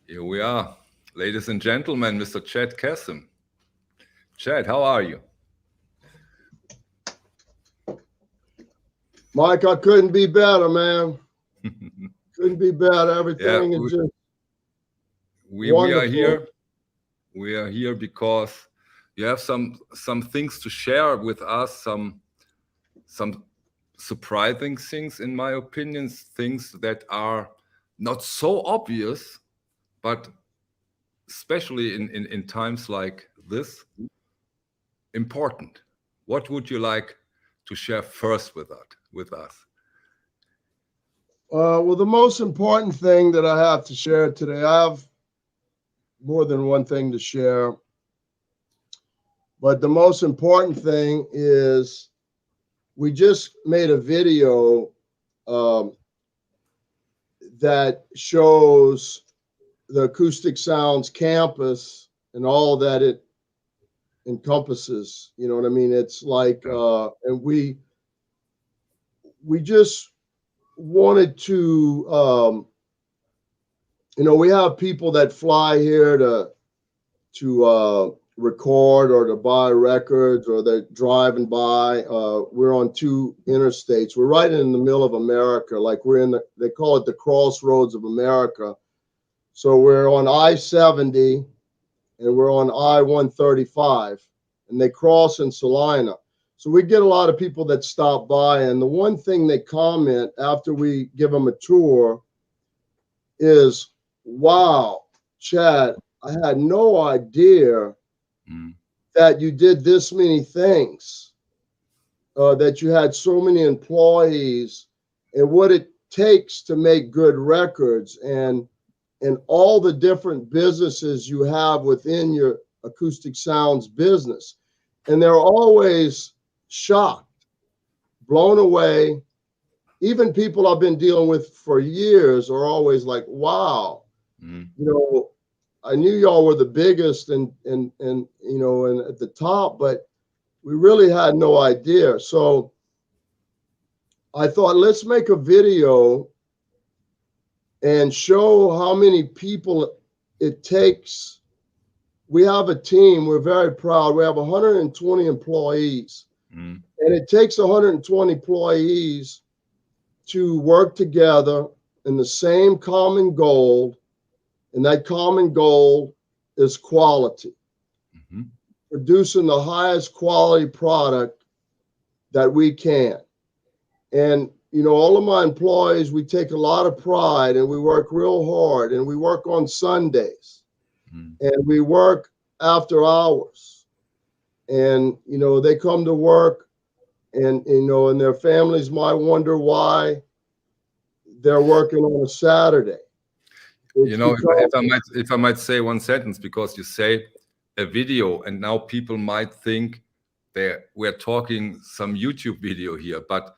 Here we are, ladies and gentlemen, Mr. Chad Kassem. Chad, how are you? Mike, I couldn't be better, man. Couldn't be better. Yeah, Everything is just we are wonderful. here. We are here because you have some things to share with us, some surprising things, in my opinion, things that are not so obvious, but especially in times like this, important. What would you like to share first with us? Well, the most important thing that I have to share today, I have more than one thing to share, but the most important thing is we just made a video that shows the Acoustic Sounds campus and all that it encompasses. You know what I mean? It's like, and we just wanted to, we have people that fly here to record or to buy records, or they're driving by. We're on two interstates. We're right in the middle of America. Like they call it the crossroads of America. So we're on I-70 and we're on I-135, and they cross in Salina. So we get a lot of people that stop by, and the one thing they comment after we give them a tour is, wow, Chad, I had no idea that you did this many things, that you had so many employees, and what it takes to make good records, and all the different businesses you have within your Acoustic Sounds business. And they're always shocked, blown away. Even people I've been dealing with for years are always like, wow, I knew y'all were the biggest and at the top, but we really had no idea. So I thought, let's make a video and show how many people it takes. We have a team. We're very proud. We have 120 employees. And it takes 120 employees to work together in the same common goal. And that common goal is quality. Producing the highest quality product that we can. And, all of my employees, we take a lot of pride, and we work real hard, and we work on Sundays, and we work after hours. And, they come to work, and, and their families might wonder why they're working on a Saturday. If I might say one sentence, because you say a video, and now people might think we're talking some YouTube video here, but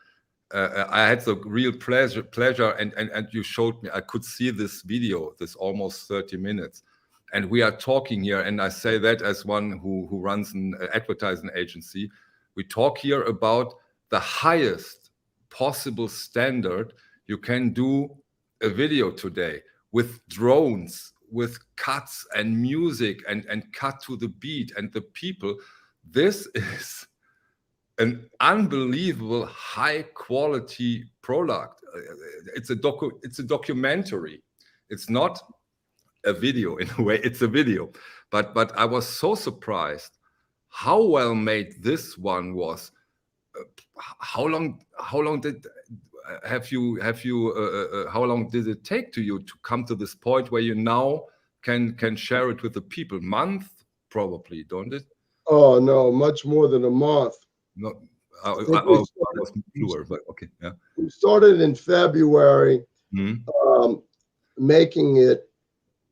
I had the real pleasure, and you showed me. I could see this video, this almost 30 minutes, and we are talking here. And I say that as one who runs an advertising agency. We talk here about the highest possible standard you can do a video today, with drones, with cuts and music, and cut to the beat and the people. This is an unbelievable high quality product. It's a documentary. It's not a video in a way. It's a video, but I was so surprised how well made this one was. How long did it take to you to come to this point where you now can share it with the people? Month, probably, don't it? Oh no, much more than a month. No, I was fluer, but okay, yeah. We started in February, making it,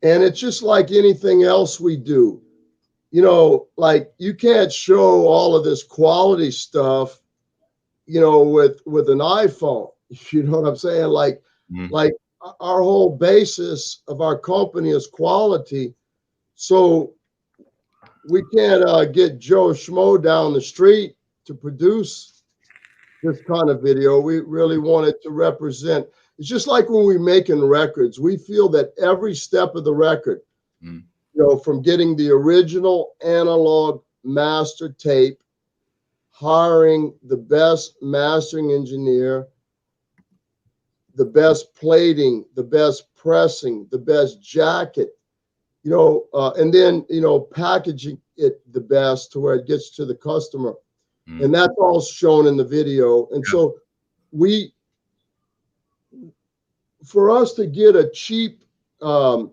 and it's just like anything else we do. Like, you can't show all of this quality stuff, with an iPhone. You know what I'm saying? Like our whole basis of our company is quality. So we can't get Joe Schmo down the street to produce this kind of video. We really wanted to represent, it's just like when we're making records. We feel that every step of the record, you know, from getting the original analog master tape, hiring the best mastering engineer, the best plating, the best pressing, the best jacket, you know, and then, you know, packaging it the best to where it gets to the customer. And that's all shown in the video. And so for us to get a cheap, you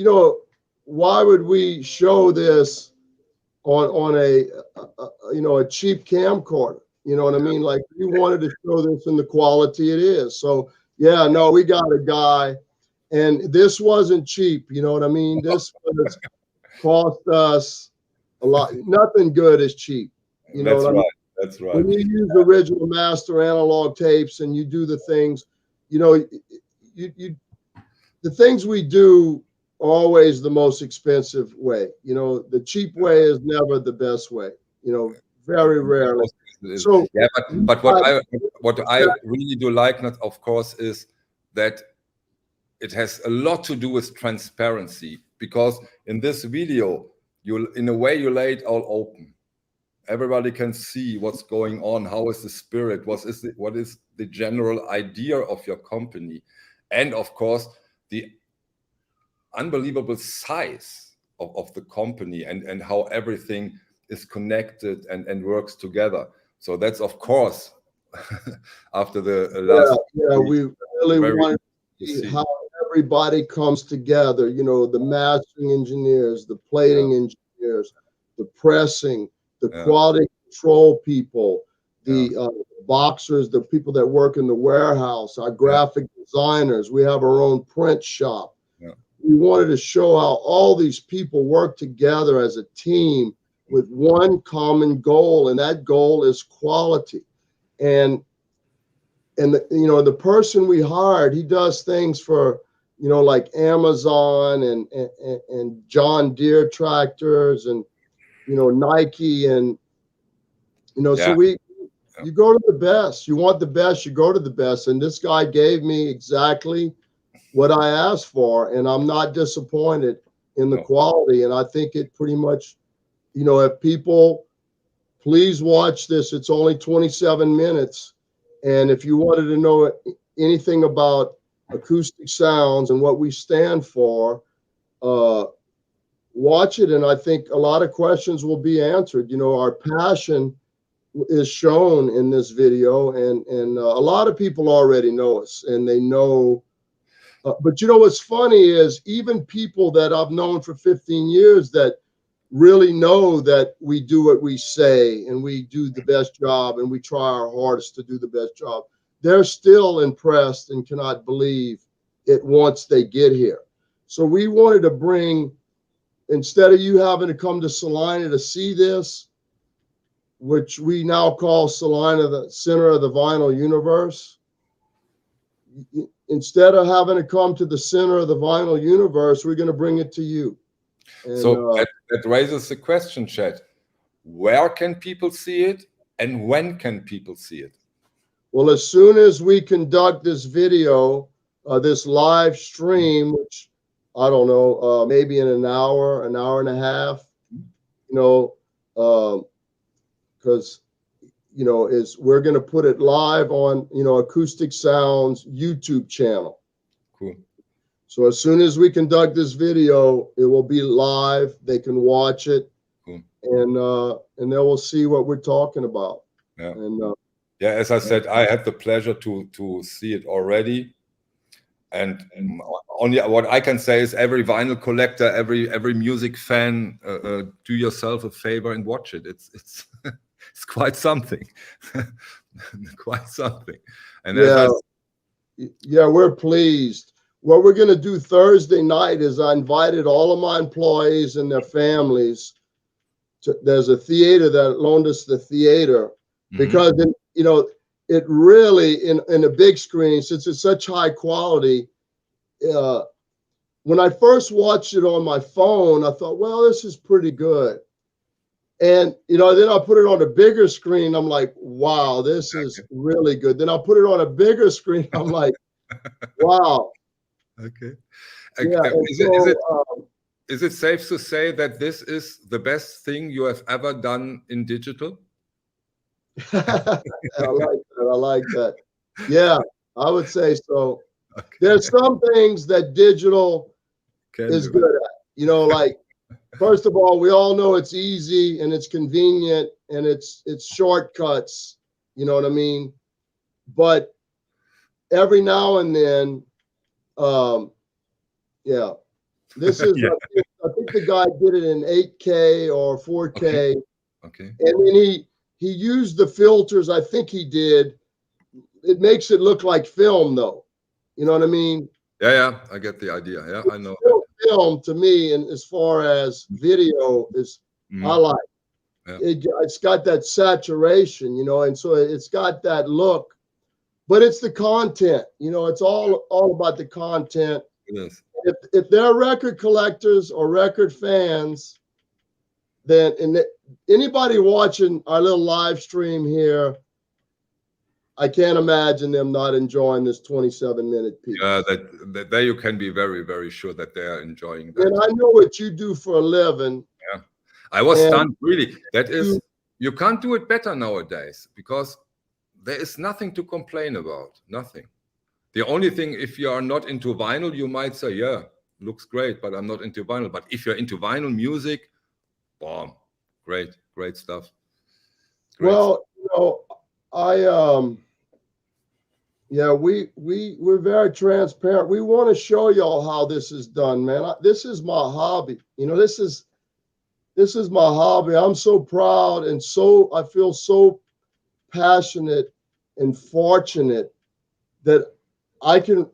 know, why would we show this on a you know, a cheap camcorder? You know what I mean? Like, we wanted to show this in the quality it is. So yeah, no, we got a guy, and this wasn't cheap. You know what I mean? This was cost us a lot. Nothing good is cheap. You know what I mean? That's right. When you use original master analog tapes and you do the things, you know, the things we do are always the most expensive way. You know, the cheap way is never the best way. You know, very rarely. So yeah, but what I really do like, not of course, is that it has a lot to do with transparency, because in this video, you in a way you lay it all open. Everybody can see what's going on. How is the spirit? What is the general idea of your company? And of course, the unbelievable size of the company and how everything is connected and works together. So that's, of course, after the last... Yeah, we really want to see how everybody comes together. You know, the mastering engineers, the plating engineers, the pressing, the quality control people, the boxers, the people that work in the warehouse, our graphic designers. We have our own print shop. We wanted to show how all these people work together as a team with one common goal, and that goal is quality. And you know, the person we hired, he does things for, you know, like Amazon and John Deere tractors and, you know, Nike, and, you know, so you go to the best. You want the best, you go to the best. And this guy gave me exactly what I asked for, and I'm not disappointed in the quality. And I think it pretty much, you know, if people, please watch this. It's only 27 minutes. And if you wanted to know anything about acoustic sounds and what we stand for, watch it. And I think a lot of questions will be answered. You know, our passion is shown in this video, and a lot of people already know us, and they know. But you know what's funny is even people that I've known for 15 years that really know that we do what we say and we do the best job and we try our hardest to do the best job, they're still impressed and cannot believe it once they get here. So we wanted to bring, instead of you having to come to Salina to see this, which we now call Salina the center of the vinyl universe, instead of having to come to the center of the vinyl universe, we're going to bring it to you. And, so that raises the question, Chet. Where can people see it, and when can people see it? Well, as soon as we conduct this video, this live stream, which I don't know, maybe in an hour and a half, you know, because you know, we're going to put it live on, you know, Acoustic Sounds YouTube channel. Cool. So as soon as we conduct this video, it will be live. They can watch it, cool. And they will see what we're talking about. Yeah. And yeah, as I said, I had the pleasure to see it already. And only what I can say is every vinyl collector, every music fan, do yourself a favor and watch it. It's it's quite something. Quite something. And yeah, we're pleased. What we're going to do Thursday night is I invited all of my employees and their families. There's a theater that loaned us the theater, because you know, it really in a big screen, since it's such high quality. When I first watched it on my phone, I thought, well, this is pretty good. And, you know, then I put it on a bigger screen. I'm like, wow, this is really good. Then I put it on a bigger screen. I'm like, wow. Okay. Yeah. And Is it safe to say that this is the best thing you have ever done in digital? I like that. I like that. Yeah, I would say so. Okay. There's some things that digital is good at. You know, like, first of all, we all know it's easy and it's convenient and it's shortcuts. You know what I mean? But every now and then, yeah, this is. Yeah. I think the guy did it in 8K or 4K, Okay. and then he used the filters. I think he did. It makes it look like film, though. You know what I mean? Yeah, I get the idea. Yeah, I know. Still film to me, and as far as video is, I like. Yeah. It's got that saturation, you know, and so it's got that look. But it's the content, you know. It's all about the content. It is. If they're record collectors or record fans, then anybody watching our little live stream here, I can't imagine them not enjoying this 27-minute piece. Yeah, that there you can be very, very sure that they are enjoying that. And I know what you do for a living. Yeah, I was stunned, really. That is, you can't do it better nowadays because there is nothing to complain about. Nothing. The only thing, if you are not into vinyl, you might say, yeah, looks great, but I'm not into vinyl. But if you're into vinyl music, boom, great stuff. Great well, stuff. You know, yeah, we're very transparent. We want to show y'all how this is done, man. This is my hobby. You know, this is my hobby. I'm so proud and I feel so passionate and fortunate that I can,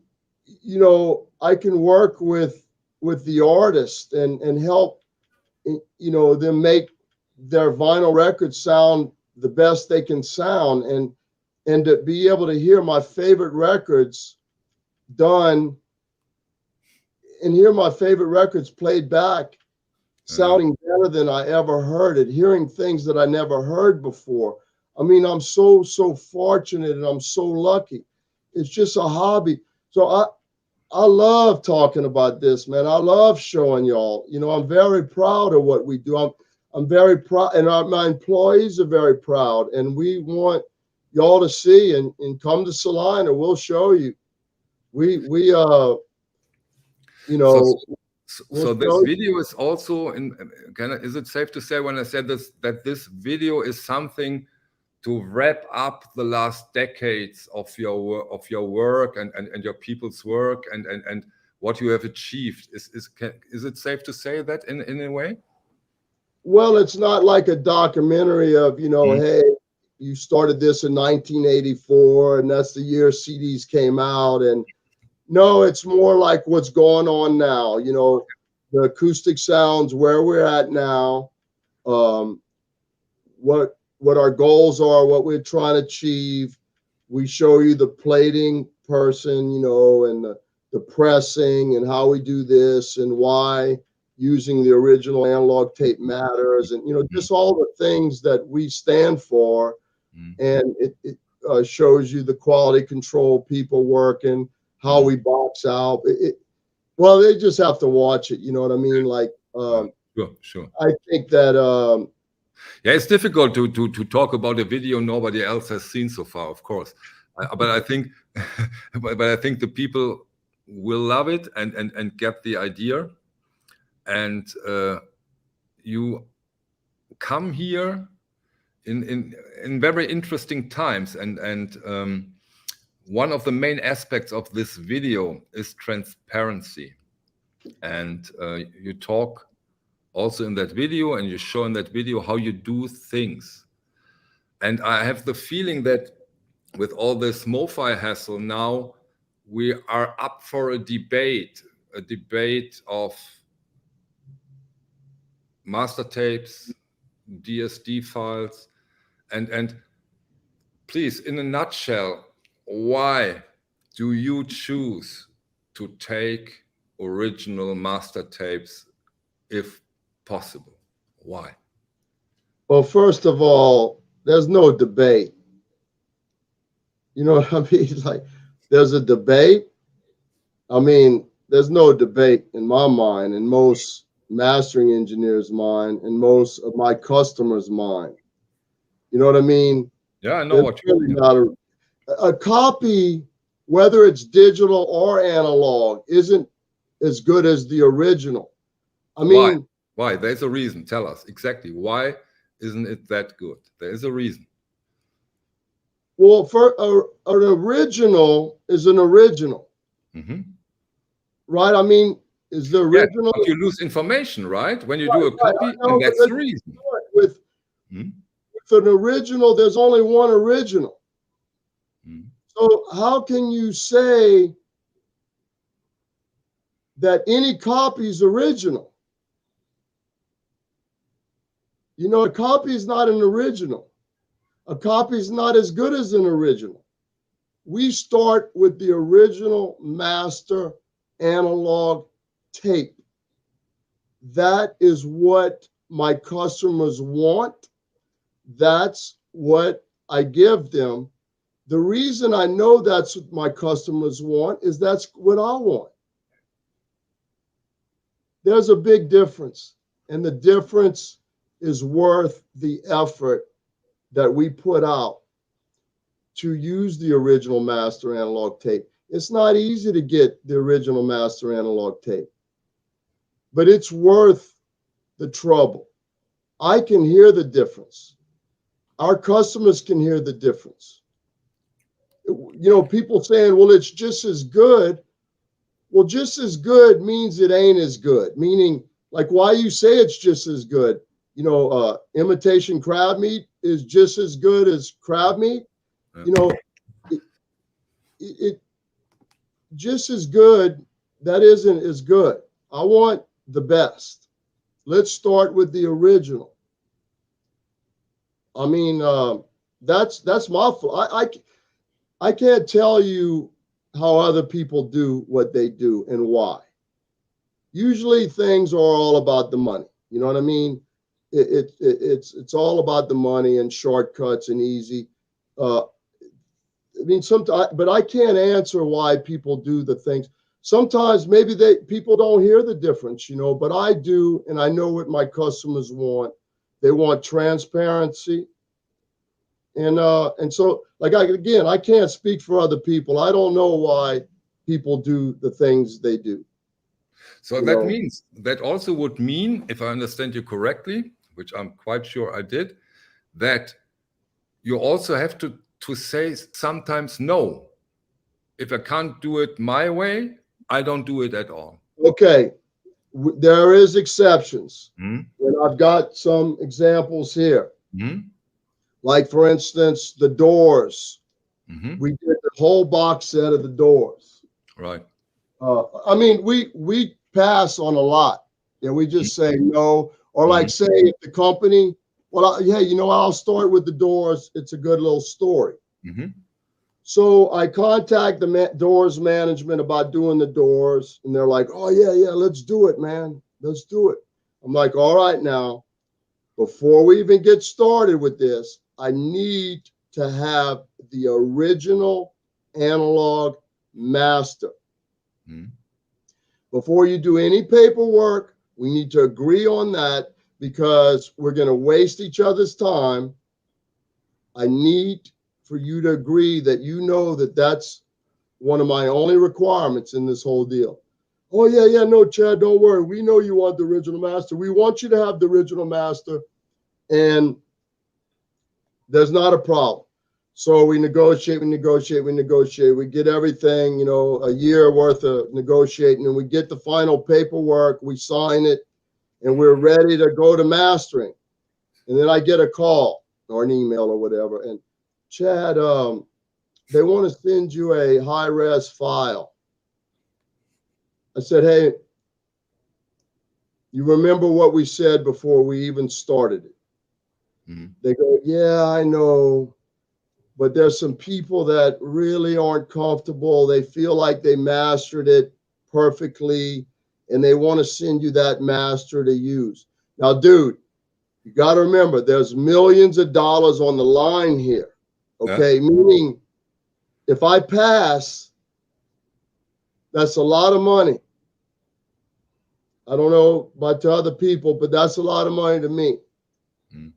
you know, I can work with the artist and help, you know, them make their vinyl records sound the best they can sound, and to be able to hear my favorite records done and hear my favorite records played back sounding better than I ever heard it, hearing things that I never heard before. I mean, I'm so fortunate and I'm so lucky. It's just a hobby. So I love talking about this, man. I love showing y'all. You know, I'm very proud of what we do. I'm very proud, and my employees are very proud, and we want y'all to see and come to Salina. We'll show you. We you know. So this video is also is it safe to say when I said this that this video is something to wrap up the last decades of your work and your people's work and what you have achieved? Is it safe to say that in a way? Well, it's not like a documentary of, you know, hey, you started this in 1984 and that's the year CDs came out. And no, it's more like what's going on now, you know, the acoustic sounds, where we're at now, what our goals are, what we're trying to achieve. We show you the plating person, you know, and the pressing and how we do this and why using the original analog tape matters, and, you know, just all the things that we stand for. And it shows you the quality control people working, how we box out. Well, they just have to watch it. You know what I mean? Like, sure. I think that, yeah, it's difficult to talk about a video nobody else has seen so far, of course. But I think, but I think the people will love it and get the idea. And you come here in very interesting times, and one of the main aspects of this video is transparency. And you talk also in that video, and you show in that video how you do things. And I have the feeling that with all this MoFi hassle now, we are up for a debate of master tapes, DSD files, and please, in a nutshell, why do you choose to take original master tapes if possible? Why? Well, first of all, there's no debate. You know what I mean? Like, there's a debate. I mean, there's no debate in my mind, in most mastering engineers' mind, in most of my customers' mind. You know what I mean? Yeah, I know There's what you really mean. not a copy, whether it's digital or analog, isn't as good as the original. I mean, Why? There's a reason. Tell us exactly why isn't it that good? There is a reason. well, for an original is an original, right? I mean, is the Yeah, original? but you lose information, right? When you do a Right, copy, I know, and but that's the reason. with an original, there's only one original. So how can you say that any copy is original? You know, a copy is not an original. A copy is not as good as an original. We start with the original master analog tape. That is what my customers want. That's what I give them. The reason I know that's what my customers want is that's what I want. There's a big difference, and the difference is worth the effort that we put out to use the original master analog tape. It's not easy to get the original master analog tape, but it's worth the trouble. I can hear the difference. Our customers can hear the difference. You know, people saying, well, it's just as good. Well, just as good means it ain't as good, meaning like why you say it's just as good. You know, imitation crab meat is just as good as crab meat. You know, it just as good, that isn't as good. I want the best. Let's start with the original. I mean, that's my I can't tell you how other people do what they do and why. Usually things are all about the money. You know what I mean? It's all about the money and shortcuts and easy. I mean, sometimes, but I can't answer why people do the things. Sometimes maybe people don't hear the difference, you know, but I do, and I know what my customers want. They want transparency, and so like I can't speak for other people. I don't know why people do the things they do. So that means that also would mean, if I understand you correctly, which I'm quite sure I did, that you also have to say sometimes no. If I can't do it my way, I don't do it at all. Okay, there is exceptions, and I've got some examples here. Like for instance, the doors. We did the whole box set of the doors. Right. I mean, we pass on a lot. Yeah, we just say no, or like say if the company, well, hey, you know, I'll start with the doors. It's a good little story. So I contact the doors management about doing the doors, and they're like, "Oh yeah, let's do it, man. Let's do it." I'm like, "All right, now, before we even get started with this, I need to have the original analog master. Before you do any paperwork, we need to agree on that because we're going to waste each other's time. I need for you to agree that you know that that's one of my only requirements in this whole deal." "Oh, yeah, no, Chad, don't worry. We know you want the original master. We want you to have the original master, and there's not a problem." So we negotiate. We get everything, you know, a year worth of negotiating, and we get the final paperwork. We sign it, and we're ready to go to mastering. And then I get a call or an email or whatever, and Chad, they want to send you a high-res file. I said, "Hey, you remember what we said before we even started it?" They go, "Yeah, I know, but there's some people that really aren't comfortable. They feel like they mastered it perfectly, and they want to send you that master to use." Now, dude, You got to remember, there's millions of dollars on the line here. Okay, meaning if I pass, that's a lot of money. I don't know about to other people, but that's a lot of money to me. Mm.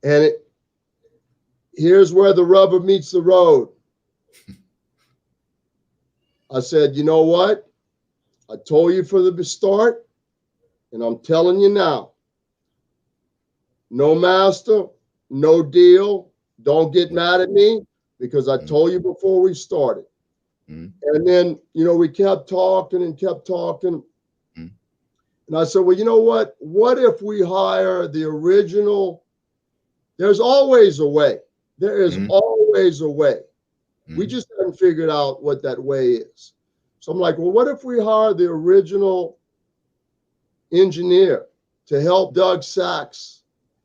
And here's where the rubber meets the road. I said, you know what? I told you from the start, and I'm telling you now, no master, no deal. Don't get mad at me because I told you before we started. Mm. And then, you know, we kept talking and kept talking. Mm. And I said, well, you know what? What if we hire the original? There's always a way. There is always a way. We just haven't figured out what that way is. So I'm like, well, what if we hire the original engineer to help Doug Sachs?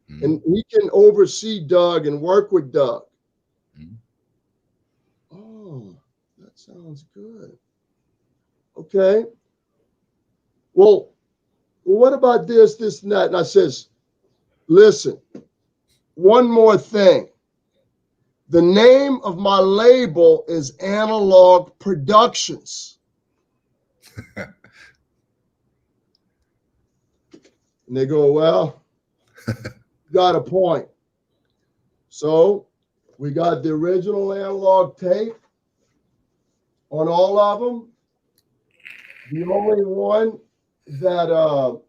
And he can oversee Doug and work with Doug. Oh, that sounds good. Okay. Well, what about this, and that? And I says, listen, one more thing. The name of my label is Analog Productions. And they go, well, got a point. So we got the original analog tape on all of them. The only one that,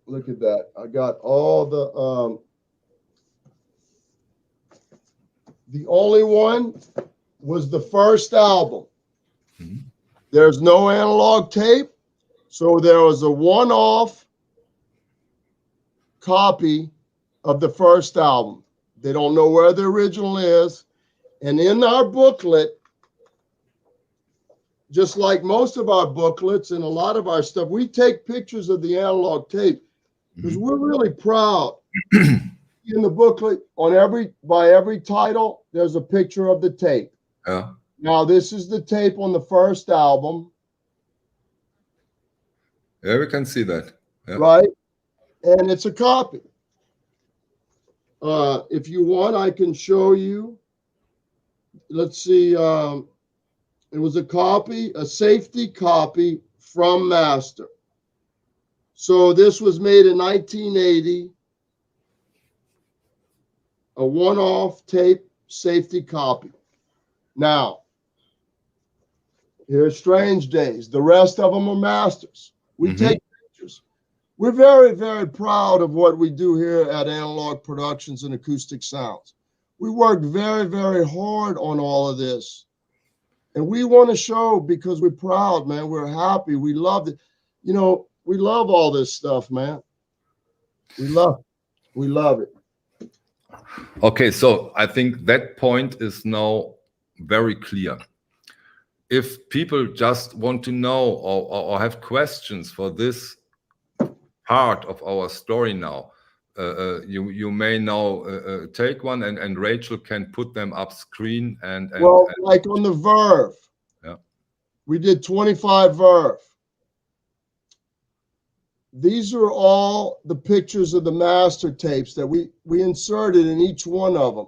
look at that. I got all the only one was the first album. Mm-hmm. There's no analog tape. So there was a one-off copy of the first album. They don't know where the original is. And in our booklet, just like most of our booklets and a lot of our stuff, we take pictures of the analog tape because we're really proud. In the booklet, by every title, there's a picture of the tape. Yeah. Now, this is the tape on the first album. Yeah, we can see that. Yeah. Right? And it's a copy. If you want, I can show you. Let's see. It was a copy, a safety copy from Master. So this was made in 1980. A one-off tape safety copy. Now, here's Strange Days. The rest of them are masters. We take pictures. We're very, very proud of what we do here at Analog Productions and Acoustic Sounds. We worked very, very hard on all of this. And we want to show because we're proud, man. We're happy. We love it. You know, we love all this stuff, man. We love it. Okay, so I think that point is now very clear. If people just want to know or have questions for this part of our story now, you may now take one and Rachel can put them up screen and like on the Verve. Yeah. We did 25 Verve. These are all the pictures of the master tapes that we inserted in each one of them.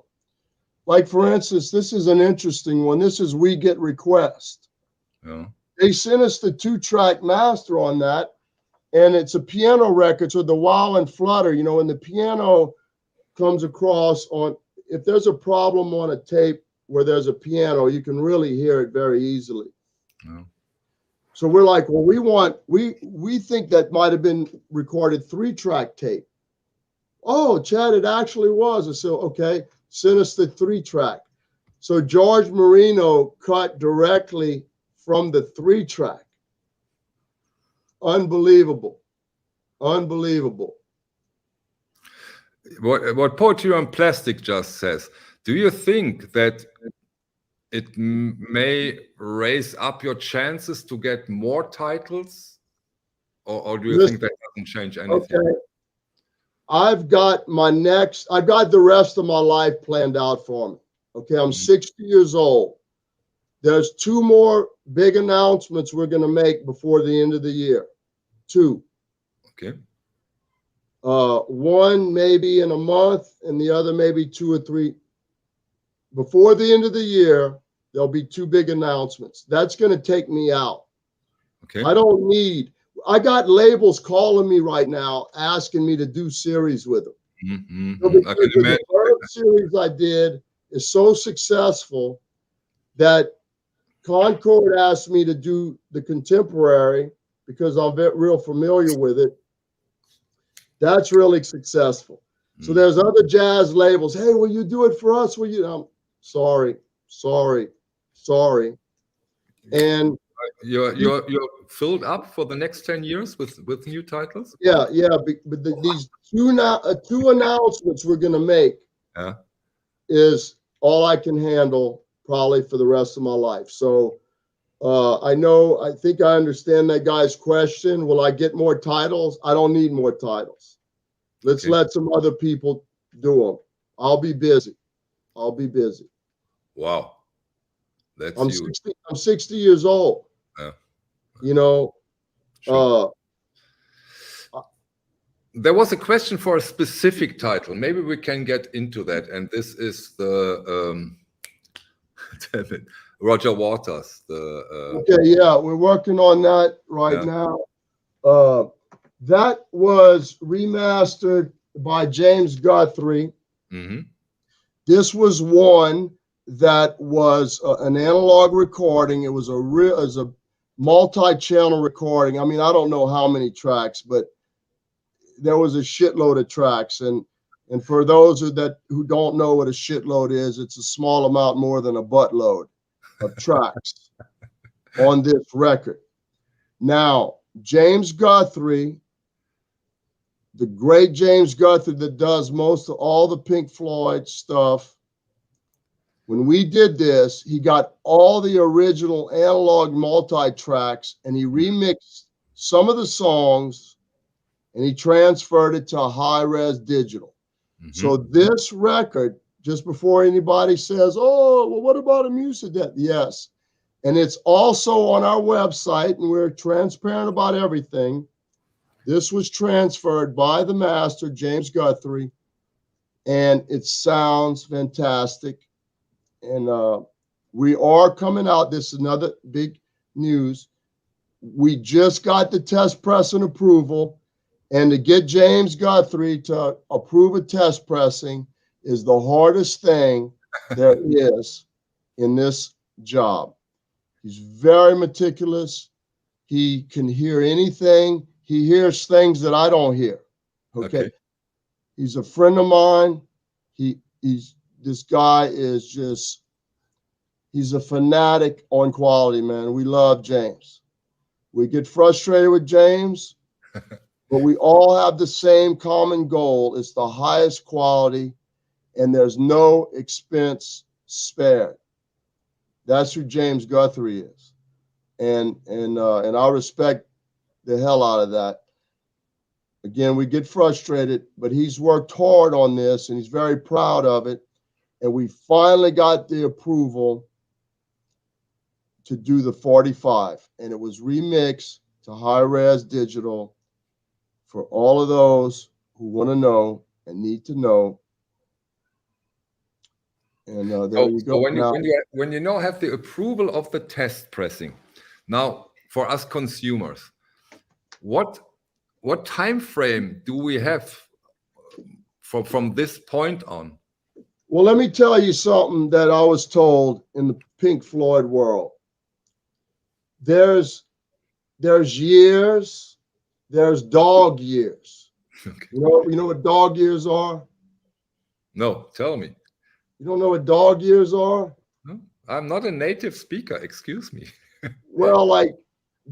Like, for instance, this is an interesting one. This is We Get Request. Yeah. They sent us the 2-track master on that, and it's a piano record, so the wow and flutter, you know, when the piano comes across on, if there's a problem on a tape where there's a piano, you can really hear it very easily. Yeah. So we're like, well, we think that might have been recorded 3-track tape. Oh, Chad, it actually was. I said, okay, send us the 3-track. So George Marino cut directly from the 3-track. Unbelievable. Unbelievable. What Poetry on Plastic just says, do you think that it may raise up your chances to get more titles, or do you think that doesn't change anything? Okay. I've got the rest of my life planned out for me. Okay, I'm 60 years old. There's 2 more big announcements we're going to make before the end of the year. 2. Okay. One maybe in a month, and the other maybe 2 or 3. Before the end of the year, there'll be 2 big announcements. That's going to take me out. Okay. I got labels calling me right now asking me to do series with them. So because the first series I did is so successful that Concord asked me to do the contemporary because I'm real familiar with it. That's really successful. So there's other jazz labels. Hey, will you do it for us? Will you? Sorry. And you're filled up for the next 10 years with new titles? Yeah. But these two announcements we're going to make is all I can handle probably for the rest of my life. So I think I understand that guy's question. Will I get more titles? I don't need more titles. Let's let some other people do them. I'll be busy. Wow. That's I'm huge. 60 years old. You know, sure. There was a question for a specific title. Maybe we can get into that. And this is the Roger Waters. Okay, yeah, we're working on that right now. That was remastered by James Guthrie. This was one that was an analog recording. It was a multi-channel recording. I mean, I don't know how many tracks, but there was a shitload of tracks. And for those who don't know what a shitload is, it's a small amount more than a buttload of tracks on this record. Now, James Guthrie, the great James Guthrie that does most of all the Pink Floyd stuff, when we did this, he got all the original analog multi-tracks and he remixed some of the songs and he transferred it to high-res digital. So this record, just before anybody says, oh, well, what about a music debt? Yes. And it's also on our website, and we're transparent about everything. This was transferred by the master, James Guthrie, and it sounds fantastic. And we are coming out. This is another big news. We just got the test pressing approval. And to get James Guthrie to approve a test pressing is the hardest thing there is in this job. He's very meticulous. He can hear anything. He hears things that I don't hear. Okay. He's a friend of mine. This guy is just, he's a fanatic on quality, man. We love James. We get frustrated with James, but we all have the same common goal. It's the highest quality, and there's no expense spared. That's who James Guthrie is. And I respect the hell out of that. Again, we get frustrated, but he's worked hard on this, and he's very proud of it. And we finally got the approval to do the 45, and it was remixed to high-res digital for all of those who want to know and need to know. And there you go. When you now have the approval of the test pressing, now for us consumers, what time frame do we have from this point on? Well, let me tell you something that I was told in the Pink Floyd world. There's years, there's dog years. Okay. You know what dog years are? No, tell me. You don't know what dog years are? No, I'm not a native speaker, excuse me. Well, like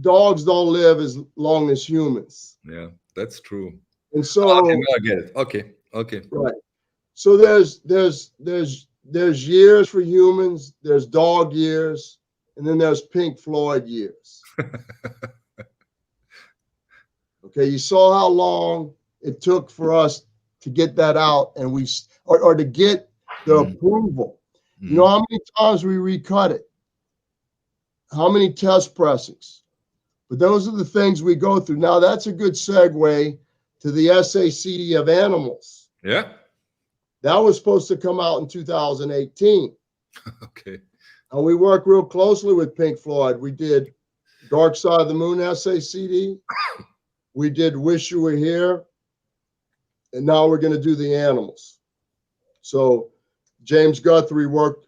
dogs don't live as long as humans. Yeah, that's true. And so I get it. Okay. Right. So there's years for humans, there's dog years, and then there's Pink Floyd years. Okay, you saw how long it took for us to get that out, and or to get the approval. You know how many times we recut it? How many test pressings? But those are the things we go through. Now, that's a good segue to the SACD of animals. Yeah. That was supposed to come out in 2018. Okay. And we worked real closely with Pink Floyd. We did Dark Side of the Moon SACD. We did Wish You Were Here. And now we're going to do the animals. So James Guthrie worked,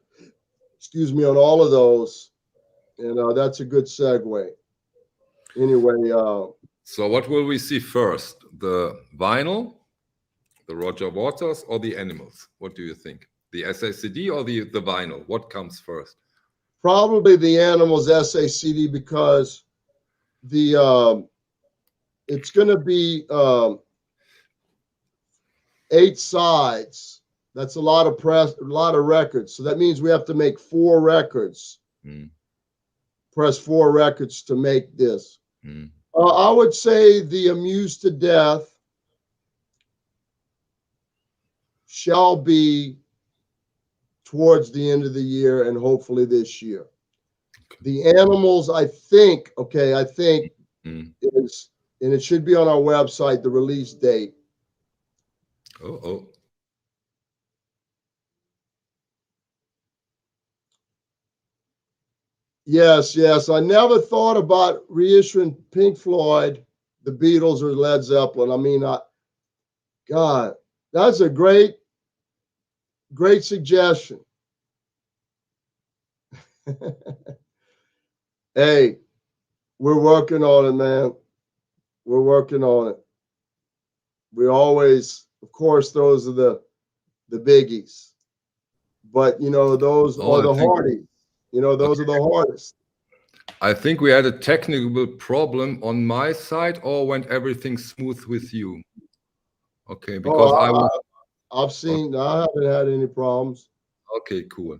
on all of those. And that's a good segue. Anyway. So what will we see first? The vinyl, the Roger Waters, or the animals? What do you think? The SACD or the vinyl? What comes first? Probably the animals SACD, because the it's going to be 8 sides. That's a lot of records. So that means we have to make 4 records. Press 4 records to make this. I would say the Amused to Death shall be towards the end of the year and hopefully this year. The animals, I think is, and it should be on our website, the release date. Oh. Yes. I never thought about reissuing Pink Floyd, the Beatles, or Led Zeppelin. I mean, God, that's a great suggestion. Hey, we're working on it, man. We're working on it. We always, of course, those are the biggies. But, those are the hardies. Those are the hardest. I think we had a technical problem on my side, or went everything smooth with you? Okay, because I haven't had any problems. Okay, cool.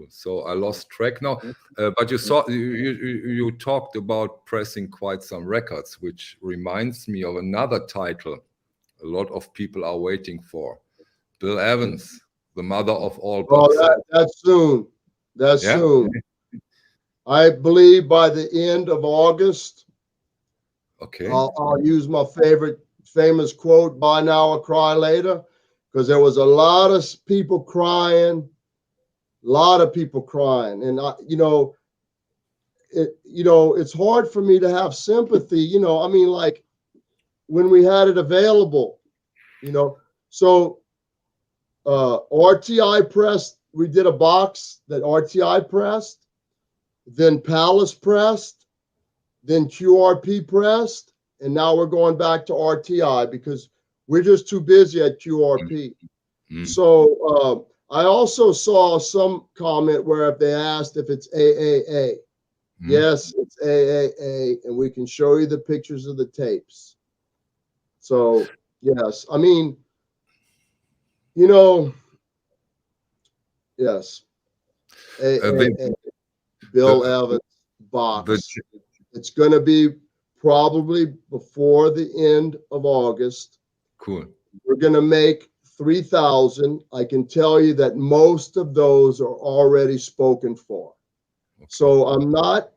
So I lost track now, but you talked about pressing quite some records, which reminds me of another title a lot of people are waiting for. Bill Evans, the mother of all. That's soon. Soon. I believe by the end of August. Okay. I'll use my famous quote, "Buy now or cry later," because there was a lot of people crying. And it's hard for me to have sympathy. I mean, like when we had it available, so RTI pressed. We did a box that RTI pressed, then Palace pressed, then QRP pressed, and now we're going back to RTI because we're just too busy at QRP. So I also saw some comment where if they asked if it's AAA. Yes, it's AAA, and we can show you the pictures of the tapes. So, yes, I mean, yes, AAA, Bill Evans box. It's going to be probably before the end of August. Cool. We're going to make 3,000. I can tell you that most of those are already spoken for. Okay. So I'm not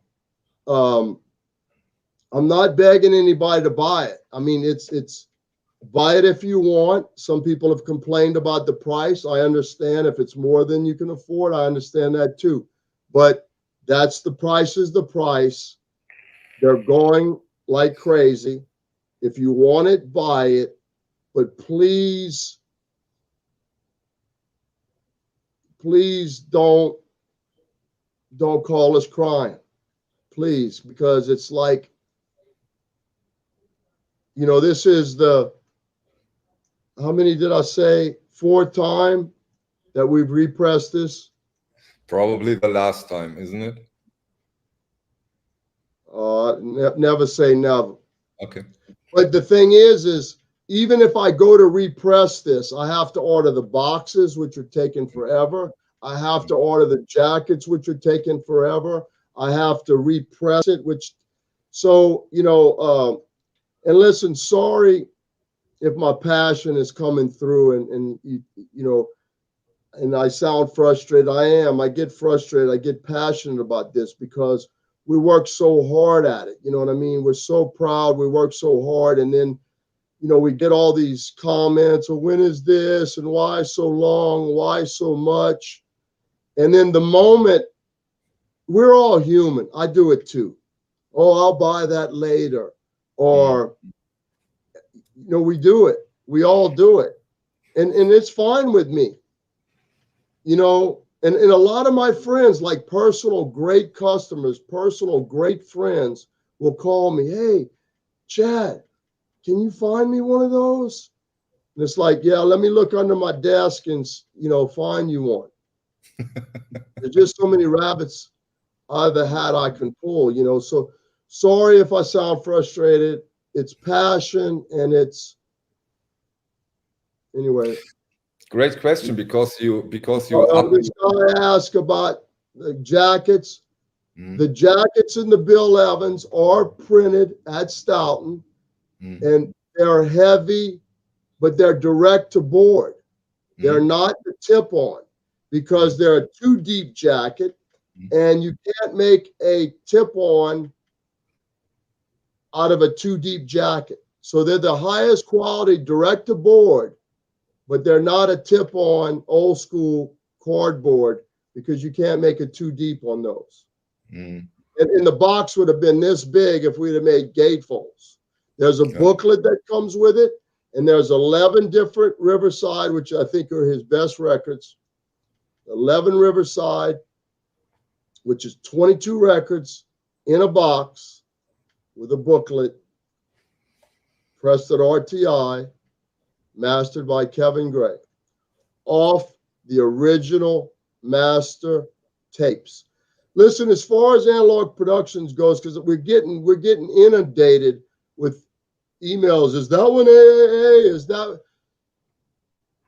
begging anybody to buy it. I mean, it's buy it if you want. Some people have complained about the price. I understand if it's more than you can afford. I understand that too. But that's the price is the price. They're going like crazy. If you want it, buy it. But please don't call us crying. Please, because it's like, this is how many did I say? 4th time that we've repressed this? Probably the last time, isn't it? Never say never. Okay. But the thing is even if I go to repress this, I have to order the boxes, which are taking forever. I have to order the jackets, which are taking forever. I have to repress it, and listen, sorry if my passion is coming through and I sound frustrated. I get frustrated. I get passionate about this because we work so hard at it. You know what I mean? We're so proud. We work so hard. And then, you know, we get all these comments, well, when is this? And why so long? Why so much? And then the moment, we're all human. I do it too. Oh, I'll buy that later. Or, you know, we do it. We all do it. And it's fine with me. You know, and a lot of my friends, like personal great customers, personal great friends, will call me, hey, Chad, can you find me one of those? And it's like, yeah, let me look under my desk and, you know, find you one. There's just so many rabbits out of the hat I can pull, you know. So sorry if I sound frustrated. It's passion and it's, anyway. Great question, because you This guy asked about the jackets. The jackets in the Bill Evans are printed at Stoughton, and they're heavy, but they're direct to board. They're not the tip-on, because they're a too deep jacket, and you can't make a tip-on out of a too deep jacket. So they're the highest quality direct to board, but they're not a tip-on old school cardboard, because you can't make it too deep on those. And the box would have been this big if we'd have made gatefolds. There's a booklet that comes with it, and there's 11 different Riverside, which I think are his best records. 11 Riverside, which is 22 records in a box with a booklet, pressed at RTI, mastered by Kevin Gray, off the original master tapes. Listen, as far as Analog Productions goes, because we're getting inundated with emails. Is that one AAA? Is that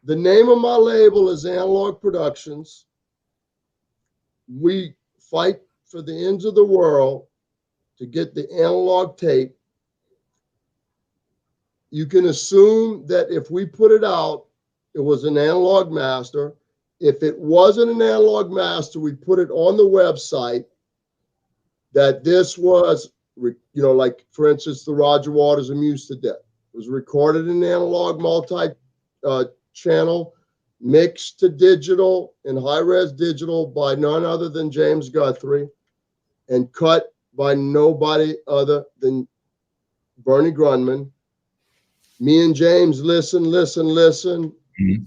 the name of my label? Is Analog Productions. We fight for the ends of the world to get the analog tape. You can assume that if we put it out, it was an analog master. If it wasn't an analog master, we put it on the website that this was, you know, like, for instance, the Roger Waters Amused to Death. It was recorded in analog multi-channel, mixed to digital and high-res digital by none other than James Guthrie, and cut by nobody other than Bernie Grunman. Me and James listen,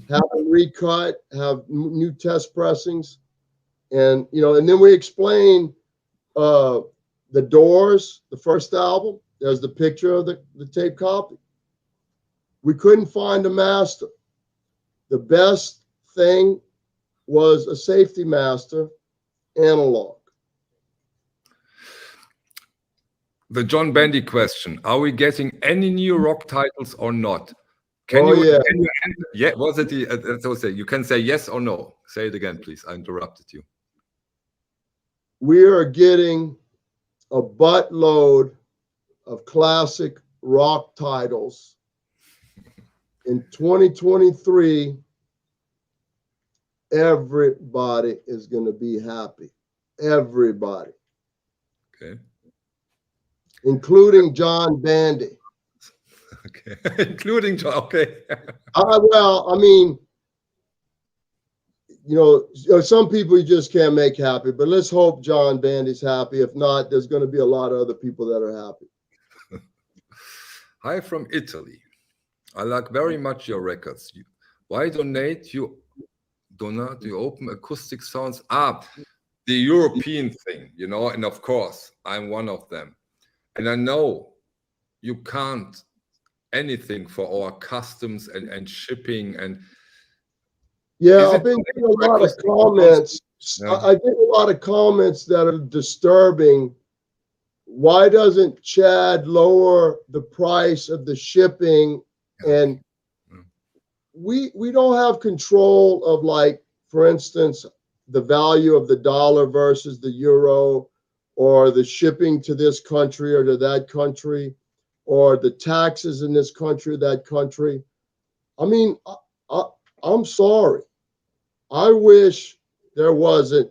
have them recut, have new test pressings, and, you know, and then we explain The Doors, the first album. There's the picture of the tape copy. We couldn't find a master. The best thing was a safety master, analog. The John Bandy question: are we getting any new rock titles or not? Yeah. Was it you can say yes or no. Say it again, please. I interrupted you. We are getting a buttload of classic rock titles. In 2023, everybody is going to be happy. Everybody. Okay. Including John Bandy. Okay. Including John. Okay. Well, I mean, you know, some people you just can't make happy, but let's hope John Bandy's happy. If not, there's going to be a lot of other people that are happy. Hi from Italy. I like very much your records. Why donate you open acoustic sounds? The European thing, you know, and of course I'm one of them. And I know you can't anything for our customs and shipping and I've been getting a lot of comments. Yeah. I get a lot of comments that are disturbing. Why doesn't Chad lower the price of the shipping? And we don't have control of, like, for instance, the value of the dollar versus the euro, or the shipping to this country or to that country, or the taxes in this country or that country. I mean, I'm sorry. I wish there wasn't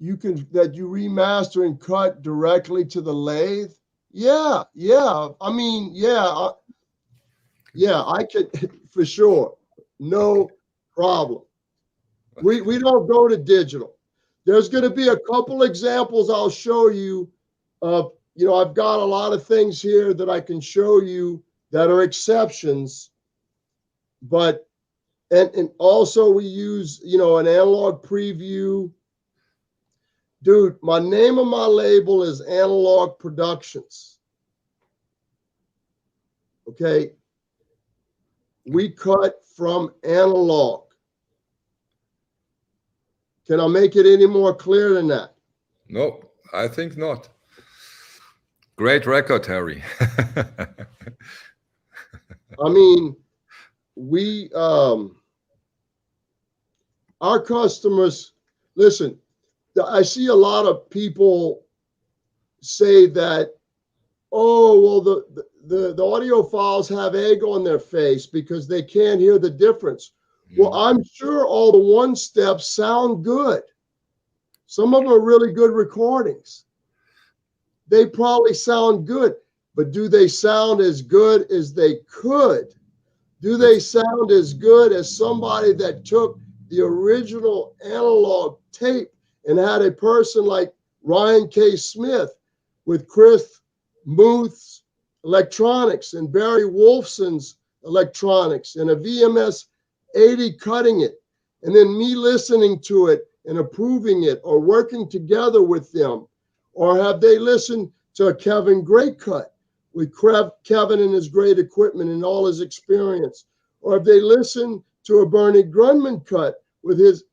you remaster and cut directly to the lathe? Yeah. I mean, yeah, I could for sure. No problem. We don't go to digital. There's going to be a couple examples I'll show you of, I've got a lot of things here that I can show you that are exceptions, but and also we use, an analog preview. Dude, my name of my label is Analog Productions. Okay. We cut from analog. Can I make it any more clear than that? No, I think not. Great record, Harry. I mean, our customers, listen, I see a lot of people say that, oh, well, the audiophiles have egg on their face because they can't hear the difference. Well, I'm sure all the one steps sound good. Some of them are really good recordings. They probably sound good, but do they sound as good as they could? Do they sound as good as somebody that took the original analog tape and had a person like Ryan K. Smith with Chris Muth's electronics and Barry Wolfson's electronics and a VMS 80 cutting it, and then me listening to it and approving it or working together with them? Or have they listened to a Kevin Gray cut with Kevin and his great equipment and all his experience? Or have they listened to a Bernie Grunman cut with his?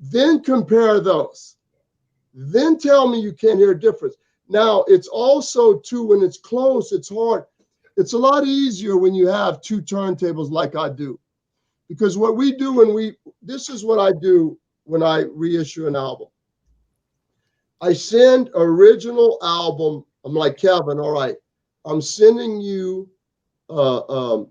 Then compare those. Then tell me you can't hear a difference. Now, it's also, too, when it's close, it's hard. It's a lot easier when you have two turntables like I do. Because what we do this is what I do when I reissue an album. I send original album. I'm like, Kevin, all right, I'm sending you an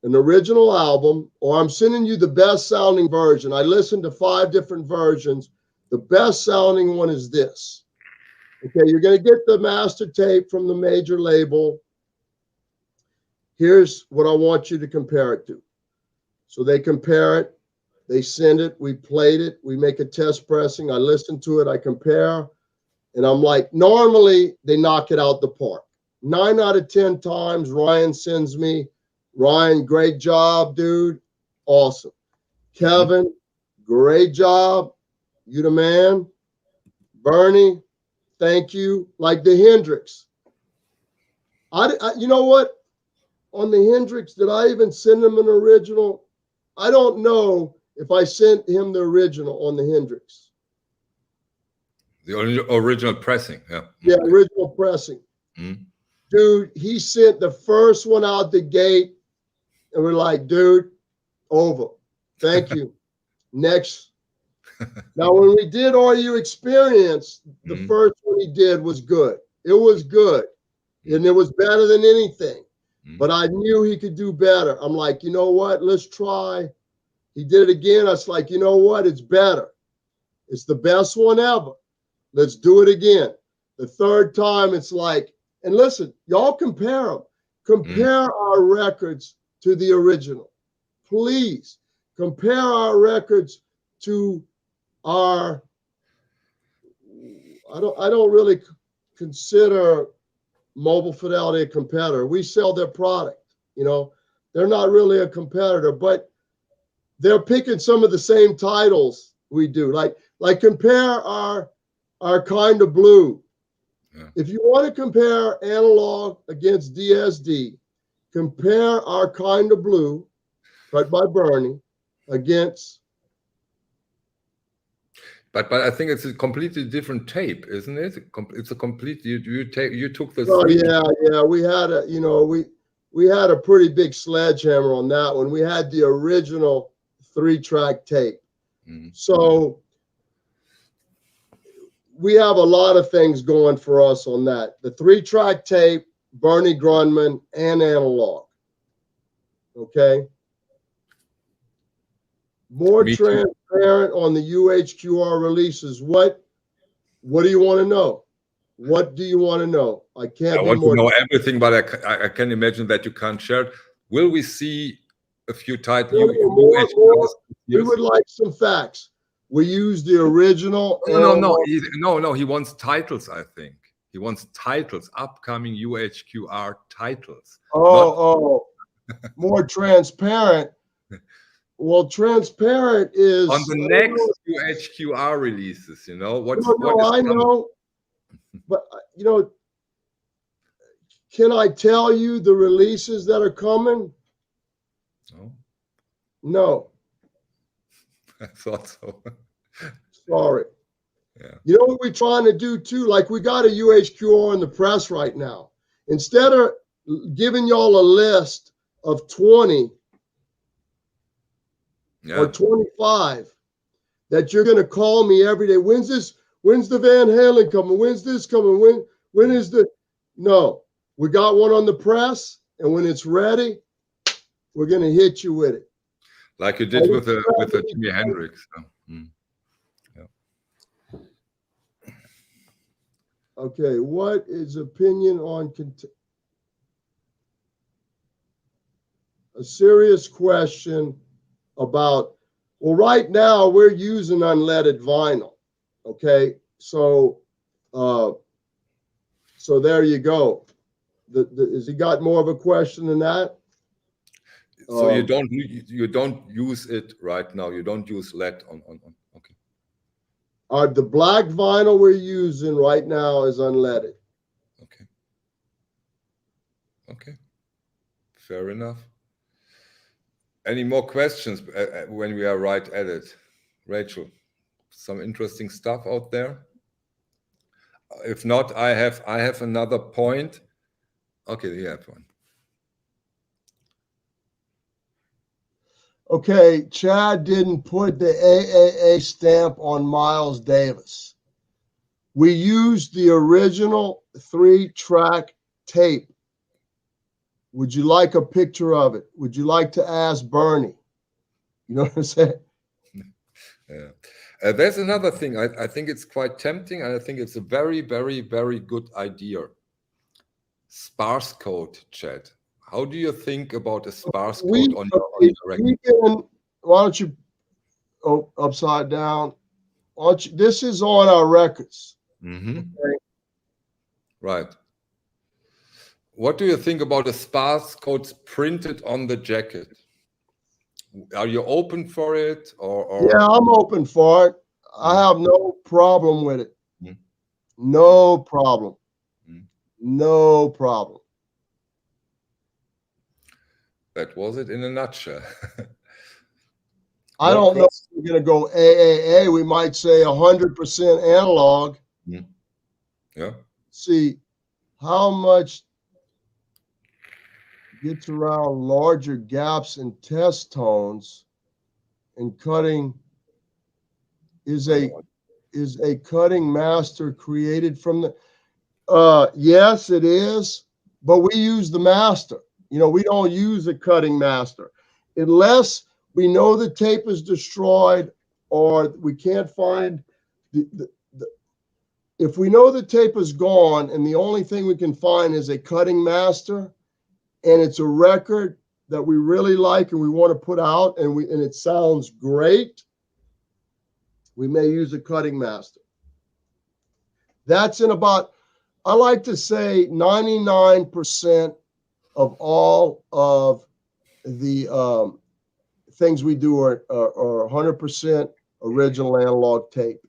original album, or I'm sending you the best sounding version. I listened to 5 different versions. The best sounding one is this. Okay, you're going to get the master tape from the major label. Here's what I want you to compare it to. So they compare it. They send it. We played it. We make a test pressing. I listen to it. I compare. And I'm like, normally they knock it out the park. 9 out of 10 times, Ryan sends me, Ryan, great job, dude. Awesome. Kevin, great job. You the man. Bernie, thank you. Like the Hendrix. You know what? On the Hendrix, did I even send him an original? I don't know if I sent him the original on the Hendrix. The original pressing, yeah. Yeah, original pressing. Dude, he sent the first one out the gate, and we're like, dude, over. Thank you. Next. Now, when we did Audio Experience, the first one he did was good. It was good, and it was better than anything. But I knew he could do better. I'm like, you know what? Let's try. He did it again. I was like, you know what? It's better. It's the best one ever. Let's do it again. The third time, it's like, and listen, y'all compare them. Compare our records to the original. Please compare our records to our, I don't really consider Mobile Fidelity a competitor. We sell their product. They're not really a competitor, but they're picking some of the same titles we do. Like compare our Kind of Blue. Yeah. If you want to compare analog against DSD, compare our Kind of Blue, cut by Bernie, against. But I think it's a completely different tape, isn't it? It's a complete. You took the. Oh yeah. We had we had a pretty big sledgehammer on that one. We had the original 3-track tape. So we have a lot of things going for us on that. The 3-track tape, Bernie Grunman, and analog. Okay. More transparent on the UHQR releases. What What do you want to know? What do you want to know? I can't I be want more. to know everything, but I can imagine that you can't share it. Will we see a few titles? We would like some facts. We use the original. No. He wants titles, I think. He wants titles, upcoming UHQR titles. More transparent. Well, transparent is on the next UHQR releases. You know what? I know, but you know, can I tell you the releases that are coming? No. No. I thought so. Sorry. Yeah. You know what we're trying to do too? Like we got a UHQR in the press right now. Instead of giving y'all a list of 20 or 25 that you're going to call me every day. When's the Van Halen coming? When's this coming? When is the, no, we got one on the press, and when it's ready, we're going to hit you with it. Like you did with the Jimi Hendrix. Yeah. Okay, what is opinion on a serious question about, well, right now we're using unleaded vinyl. Okay, so there you go. Has he got more of a question than that? So you don't use it right now. You don't use lead on. Okay. The black vinyl we're using right now is unleaded. Okay. Okay. Fair enough. Any more questions when we are right at it? Rachel, some interesting stuff out there? If not, I have another point. Okay, you have one. Okay, Chad didn't put the AAA stamp on Miles Davis. We used the original 3-track tape. Would you like a picture of it? Would you like to ask Bernie? You know what I'm saying? Yeah. There's another thing. I think it's quite tempting, and I think it's a very, very, very good idea. Sparse code, Chad. How do you think about a sparse code on your record? Why don't you, upside down? This is on our records. Mm-hmm. Okay. Right. What do you think about a sparse code printed on the jacket? Are you open for it? Or... Yeah, I'm open for it. I have no problem with it. No problem. No problem. That was it in a nutshell. I don't know if we're going to go AAA. We might say 100% analog. Yeah. See how much gets around larger gaps in test tones, and cutting is a cutting master created from the yes, it is, but we use the master. You know, we don't use a cutting master unless we know the tape is destroyed or we can't find if we know the tape is gone and the only thing we can find is a cutting master and it's a record that we really like and we want to put out and it sounds great, we may use a cutting master. That's in about, I like to say 99% of all of the things we do are 100% original analog tape.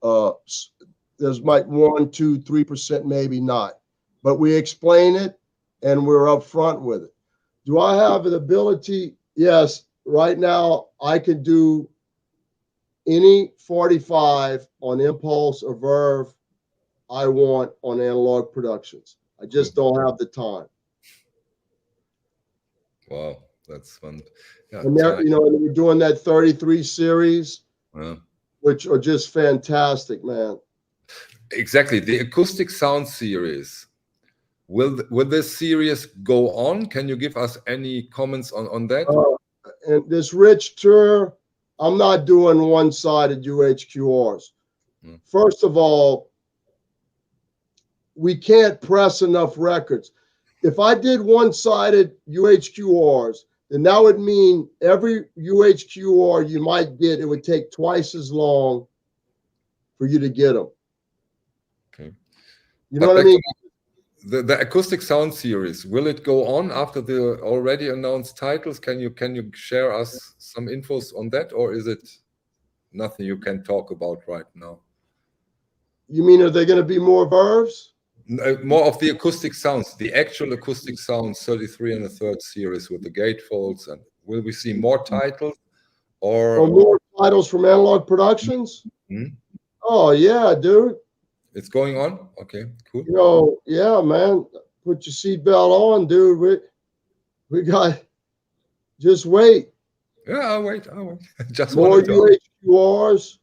There's like 1%, 2%, 3% maybe not, but we explain it and we're upfront with it. Do I have the ability? Yes. Right now, I can do any 45 on Impulse or Verve I want on Analog Productions. I just don't have the time. Wow, that's fun. Yeah, and we're doing that 33 series, which are just fantastic, man. Exactly, the Acoustic Sound series. Will this series go on? Can you give us any comments on that? And this Rich tour, I'm not doing one-sided UHQRs. First of all, we can't press enough records. If I did one-sided UHQRs, then that would mean every UHQR you might get, it would take twice as long for you to get them. Okay. You know what I mean? The acoustic sound series, will it go on after the already announced titles? Can you share us some infos on that, or is it nothing you can talk about right now? You mean, are there going to be more verbs? More of the acoustic sounds, the actual acoustic sounds, 33 and a third series with the gatefolds, and will we see more titles or more titles from Analog Productions? Mm-hmm. Oh yeah, dude. It's going on. Okay, cool. You know, yeah, man. Put your seatbelt on, dude. We got. Just wait. Yeah, I'll wait. Just more UHQRs,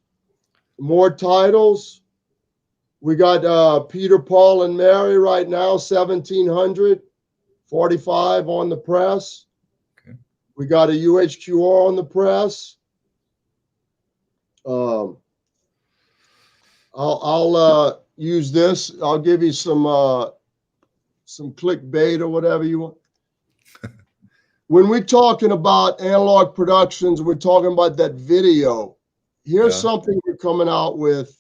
more titles. We got Peter, Paul, and Mary right now, 1745 on the press. Okay. We got a UHQR on the press. I'll use this. I'll give you some clickbait or whatever you want. When we're talking about Analog Productions, we're talking about that video. Here's something we're coming out with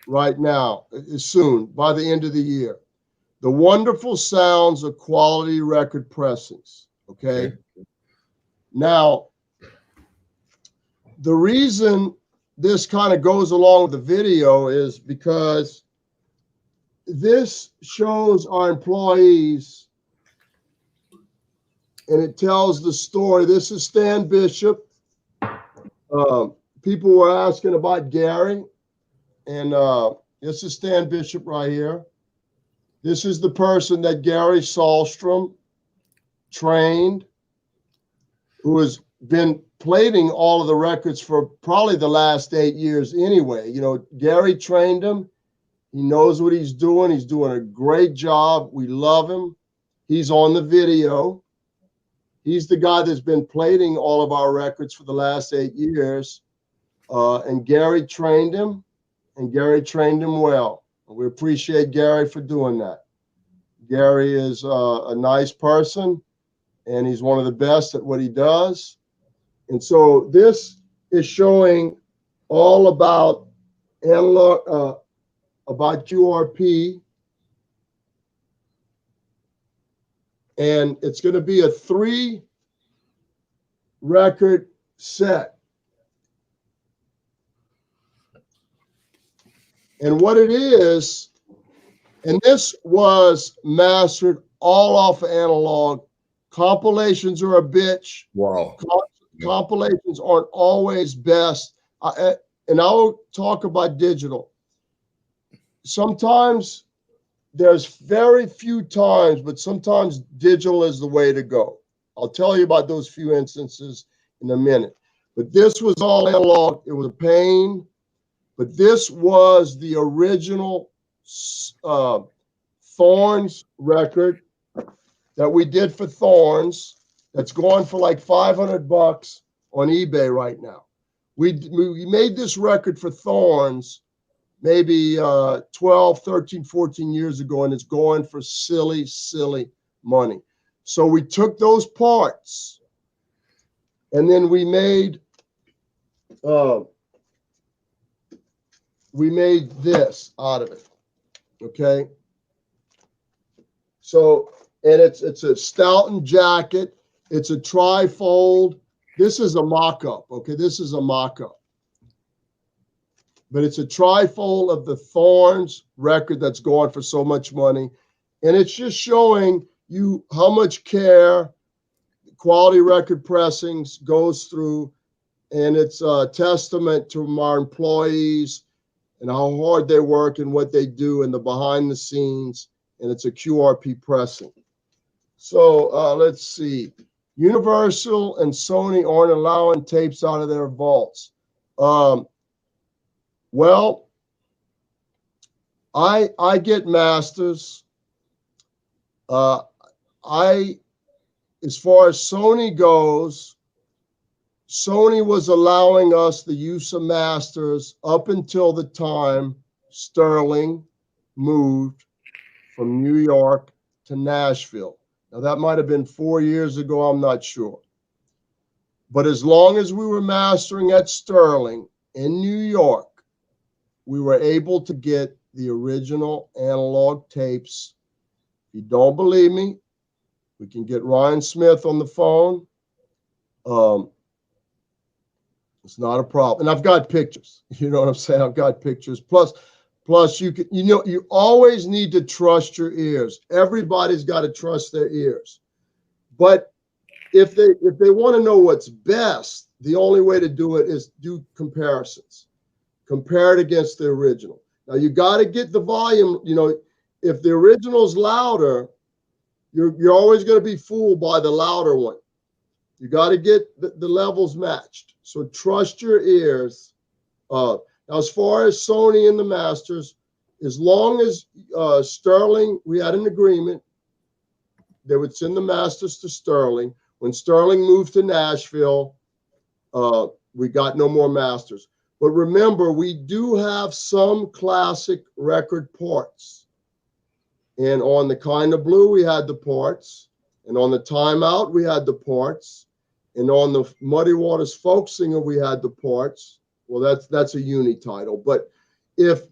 right now, soon, by the end of the year. The wonderful sounds of quality record pressings. Okay. Now, the reason this kind of goes along with the video is because this shows our employees and it tells the story. This is Stan Bishop. People were asking about Gary, and this is Stan Bishop right here. This is the person that Gary Sahlstrom trained, who has been plating all of the records for probably the last 8 years anyway. You know, Gary trained him. He knows what he's doing. He's doing a great job. We love him. He's on the video. He's the guy that's been plating all of our records for the last 8 years. And Gary trained him, and Gary trained him well. We appreciate Gary for doing that. Gary is a nice person, and he's one of the best at what he does. And so this is showing all about analog, about QRP. And it's going to be a 3-record set. And what it is, and this was mastered all off of analog. Compilations are a bitch. Wow. Compilations aren't always best. And I'll talk about digital. Sometimes there's very few times, but sometimes digital is the way to go. I'll tell you about those few instances in a minute. But this was all analog. It was a pain. But this was the original Thorns record that we did for Thorns. That's going for like $500 on eBay right now. We made this record for Thorns maybe 12, 13, 14 years ago, and it's going for silly, silly money. So we took those parts, and then we made this out of it. Okay. So, and it's a Stoughton jacket. It's a trifold. This is a mock-up. Okay, this is a mock-up. But it's a trifold of the Thorns record that's going for so much money. And it's just showing you how much care quality record pressings goes through. And it's a testament to our employees and how hard they work and what they do and the behind the scenes. And it's a QRP pressing. So let's see. Universal and Sony aren't allowing tapes out of their vaults. Well, I get masters. As far as Sony goes, Sony was allowing us the use of masters up until the time Sterling moved from New York to Nashville. Now, that might have been 4 years ago, I'm not sure. But as long as we were mastering at Sterling in New York, we were able to get the original analog tapes. If you don't believe me, we can get Ryan Smith on the phone. It's not a problem. And I've got pictures. You know what I'm saying? I've got pictures. Plus you can, you always need to trust your ears. Everybody's got to trust their ears. But if they want to know what's best, the only way to do it is do comparisons. Compare it against the original. Now you got to get the volume. If the original's louder, you're always going to be fooled by the louder one. You got to get the levels matched. So trust your ears. Now, as far as Sony and the masters, as long as Sterling, we had an agreement, they would send the masters to Sterling. When Sterling moved to Nashville, we got no more masters. But remember, we do have some classic record parts. And on the Kind of Blue, we had the parts. And on the Timeout, we had the parts. And on the Muddy Waters Folk Singer, we had the parts. Well, that's a uni title. But if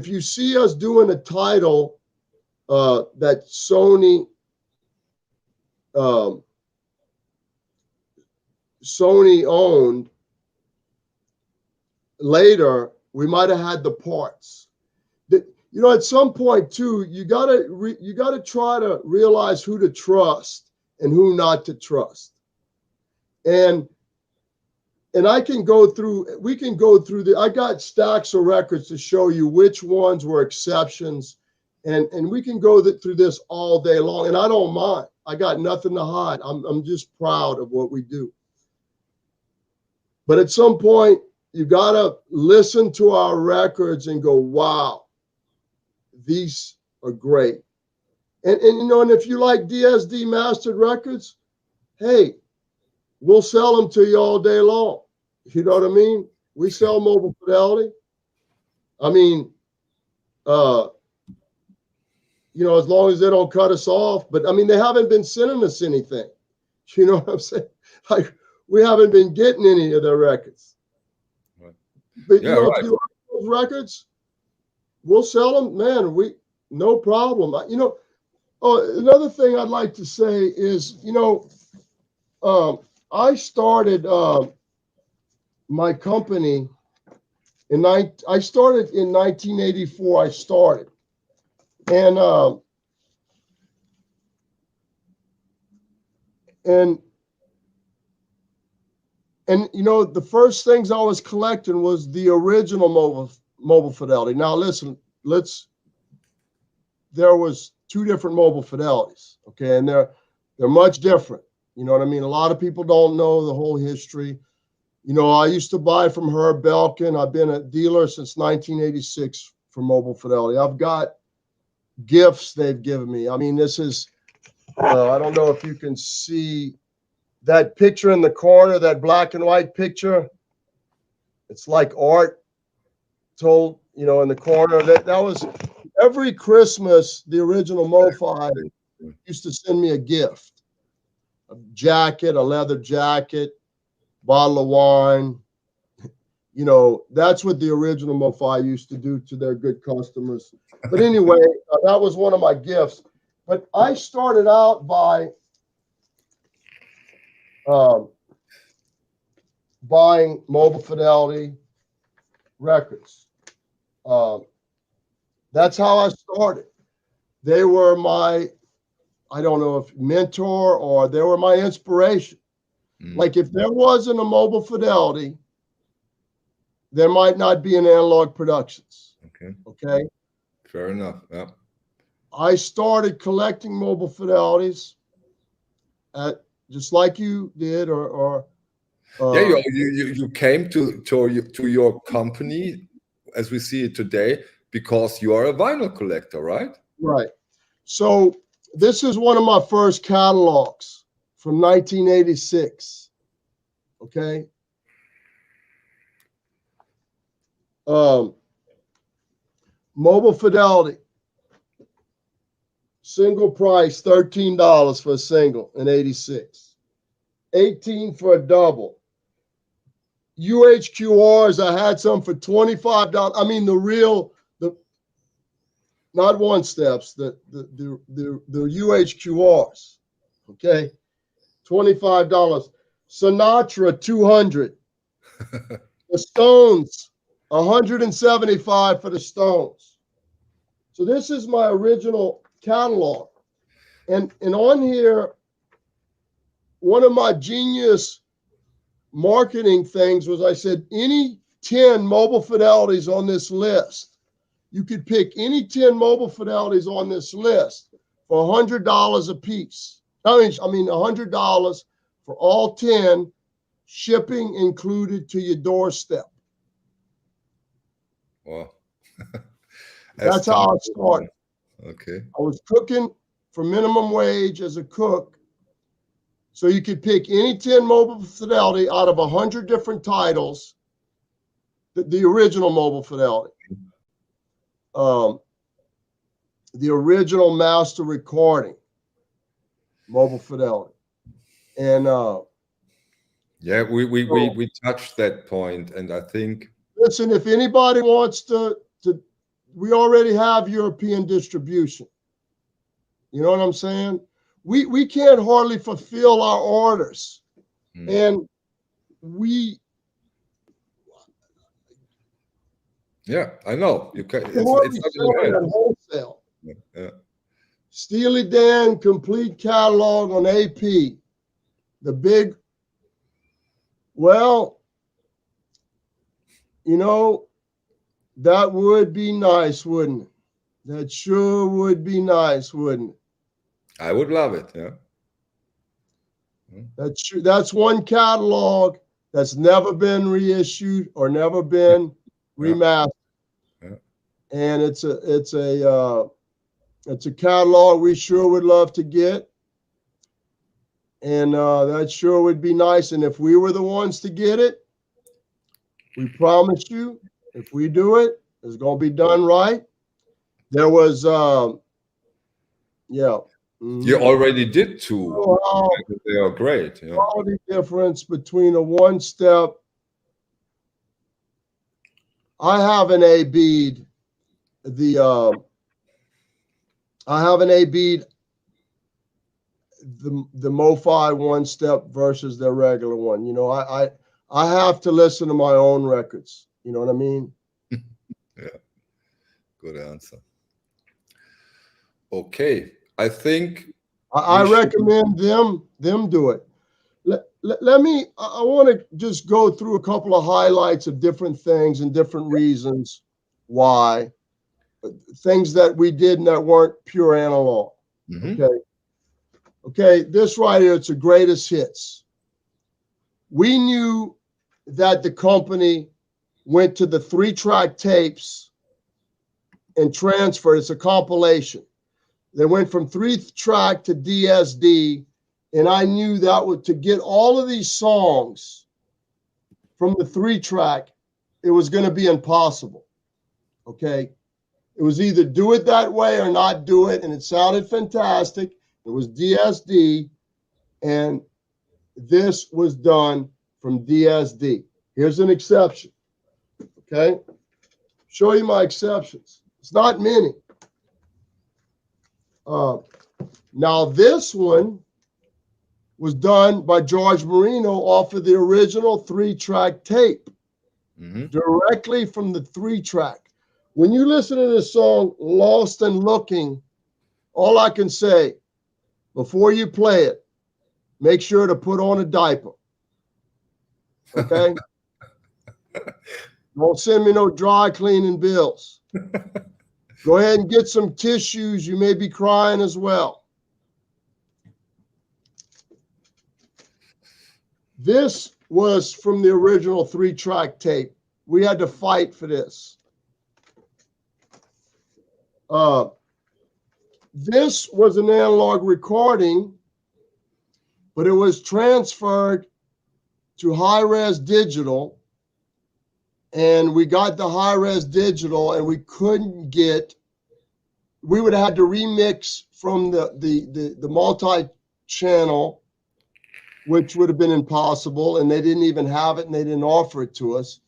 you see us doing a title that Sony owned, later we might have had the parts. At some point too, you gotta try to realize who to trust and who not to trust. And we can go through I got stacks of records to show you which ones were exceptions, and we can go through this all day long, and I don't mind. I got nothing to hide. I'm just proud of what we do. But at some point, you got to listen to our records and go, wow, these are great. And if you like DSD mastered records, hey, we'll sell them to you all day long. You know what I mean? We sell mobile fidelity. I mean, as long as they don't cut us off. But I mean, they haven't been sending us anything. You know what I'm saying? Like, we haven't been getting any of their records. Right. But if you like those records, we'll sell them, man. No problem. Another thing I'd like to say is, I started my company I started in 1984. I started, and the first things I was collecting was the original mobile fidelity. Now listen, there was two different mobile fidelities, okay, and they're much different. You know what I mean? A lot of people don't know the whole history. I used to buy from Herb Belkin. I've been a dealer since 1986 for mobile fidelity. I've got gifts they've given me. I mean, this is, I don't know if you can see that picture in the corner, that black and white picture. It's like art told, in the corner. That was every Christmas, the original MoFi used to send me a gift, a jacket, a leather jacket, bottle of wine. That's what the original MoFi used to do to their good customers. But anyway, that was one of my gifts. But I started out by buying mobile fidelity records. That's how I started. They were my, I don't know if mentor, or they were my inspiration. Like, if there wasn't a mobile fidelity, there might not be an Analog Productions. Okay. Fair enough. Yeah. I started collecting mobile fidelities just like you did, you came to your company as we see it today because you are a vinyl collector, right? Right. So this is one of my first catalogs from 1986. Okay. Mobile fidelity. Single price, $13 for a single in 86. 18 for a double. UHQRs, I had some for $25. I mean, the real, not one steps, the UHQRs. Okay. $25. Sinatra, 200. The Stones, 175 for the Stones. So this is my original catalog. And on here, one of my genius marketing things was I said, any 10 mobile fidelities on this list, you could pick any 10 mobile fidelities on this list for $100 a piece. I mean $100 for all 10, shipping included to your doorstep. Wow. That's how I started. Okay. I was cooking for minimum wage as a cook. So you could pick any 10 mobile fidelity out of 100 different titles, the original mobile fidelity, the original master recording, mobile fidelity. And yeah, we touched that point, and I think, listen, if anybody wants to we already have European distribution. You know what I'm saying? We can't hardly fulfill our orders. And yeah, I know. You can, it's not at wholesale. Yeah. Steely Dan complete catalog on AP. The big, well, you know, that would be nice, wouldn't it? That sure would be nice, wouldn't it? I would love it, yeah. That's one catalog that's never been reissued or never been remastered. Yeah. And it's a catalog we sure would love to get. And that sure would be nice. And if we were the ones to get it, we promise you, if we do it, it's going to be done right. There was, yeah. You already did two. Oh, they are great. Yeah. Quality difference between a one step. I have an A bead. I have an A bead. The MoFi one step versus their regular one. You know, I have to listen to my own records. You know what I mean? Yeah. Good answer. Okay. I think I recommend them do it. Let me, I want to just go through a couple of highlights of different things and different reasons why. Things that we did and that weren't pure analog. Okay, this right here, it's the greatest hits. We knew that the company went to the 3-track tapes and transferred. It's a compilation. They went from 3-track to DSD, and I knew that would, to get all of these songs from the 3-track, it was going to be impossible. Okay, it was either do it that way or not do it, and it sounded fantastic. It was DSD, and this was done from DSD. Here's an exception. Okay, show you my exceptions. It's not many. Now this one was done by George Marino off of the original 3-track tape, directly from the 3-track. When you listen to this song, Lost and Looking, all I can say, before you play it, make sure to put on a diaper. Okay? Don't send me no dry cleaning bills. Go ahead and get some tissues. You may be crying as well. This was from the original 3-track tape. We had to fight for this. This was an analog recording, but it was transferred to high-res digital, and we got the high-res digital, and we couldn't get, we would have had to remix from the multi-channel, which would have been impossible, and they didn't even have it, and they didn't offer it to us.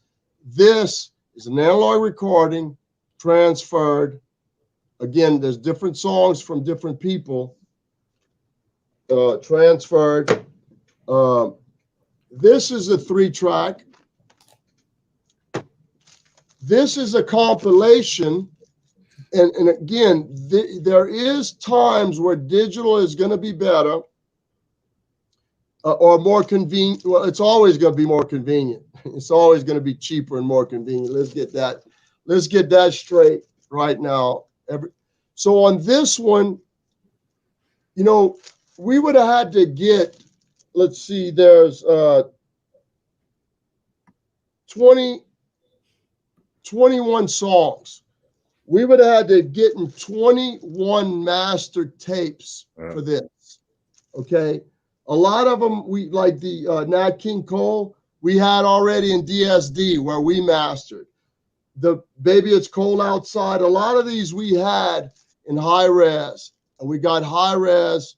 This is an analog recording transferred. Again, there's different songs from different people transferred. This is a 3-track. This is a compilation. And again, there is times where digital is going to be better or more convenient. Well, it's always going to be more convenient. It's always going to be cheaper and more convenient. Let's get that straight right now. So on this one, you know, we would have had to get, let's see, there's 21 songs. We would have had to get in 21 master tapes for this. Okay. A lot of them, we like the Nat King Cole, we had already in DSD where we mastered. The Baby It's Cold Outside, a lot of these we had in high res, and we got high res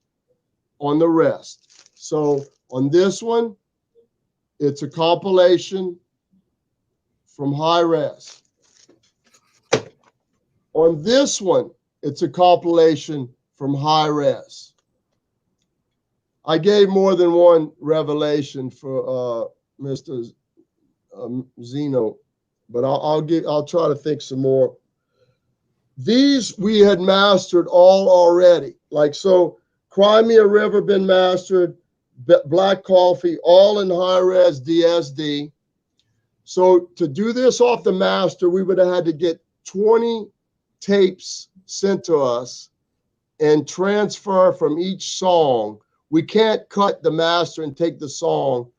on the rest. So on this one, it's a compilation from high res. On this one, it's a compilation from high res. I gave more than one revelation for Mr. Zeno, but I'll try to think some more. These we had mastered all already. Like, so Cry Me a River been mastered, Black Coffee, all in high res DSD. So to do this off the master, we would have had to get 20 tapes sent to us and transfer from each song. We can't cut the master and take the song.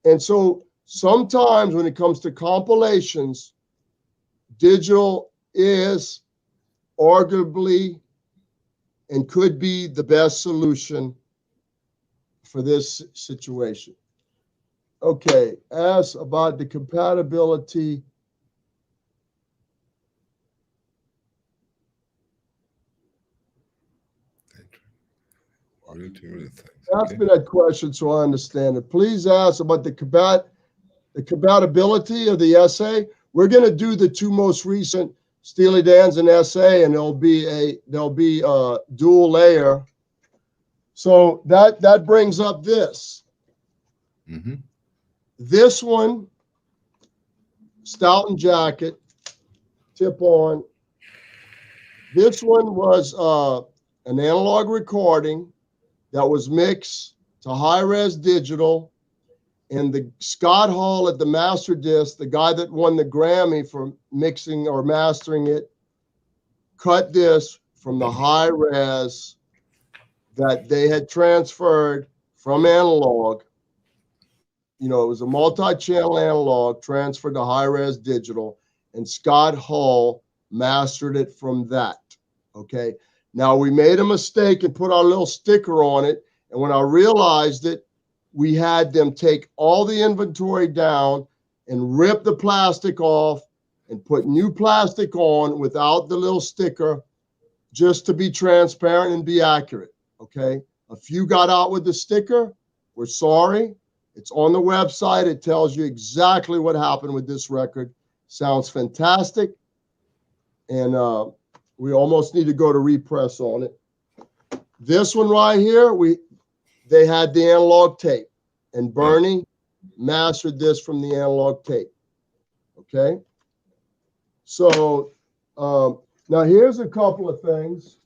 And so sometimes when it comes to compilations, digital is arguably and could be the best solution for this situation. Okay, ask about the compatibility. Ask me that question so I understand it. Please ask about the compatibility of the essay. We're going to do the two most recent Steely Dan's and essay, and there'll be a dual layer. So that brings up this. Mm-hmm. This one, Stoughton jacket, tip on. This one was an analog recording that was mixed to high-res digital, and the Scott Hall at the master disc, the guy that won the Grammy for mixing or mastering it, cut this from the high-res that they had transferred from analog. You know, it was a multi-channel analog transferred to high-res digital, and Scott Hall mastered it from that, okay? Now, we made a mistake and put our little sticker on it, and when I realized it, we had them take all the inventory down and rip the plastic off and put new plastic on without the little sticker, just to be transparent and be accurate, okay? A few got out with the sticker. We're sorry. It's on the website. It tells you exactly what happened with this record. Sounds fantastic. And we almost need to go to repress on it. This one right here, they had the analog tape, and Bernie mastered this from the analog tape. Okay. So now here's a couple of things.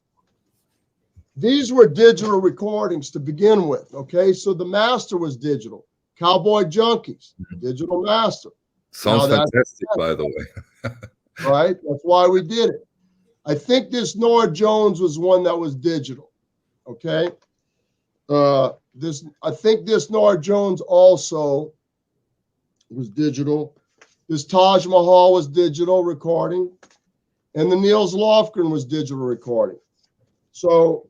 These were digital recordings to begin with. Okay. So the master was digital. Cowboy Junkies, digital master. Sounds fantastic, by the way. Right. That's why we did it. I think this Nora Jones was one that was digital. Okay. I think this Nora Jones also was digital. This Taj Mahal was digital recording, and the Niels Lofgren was digital recording. So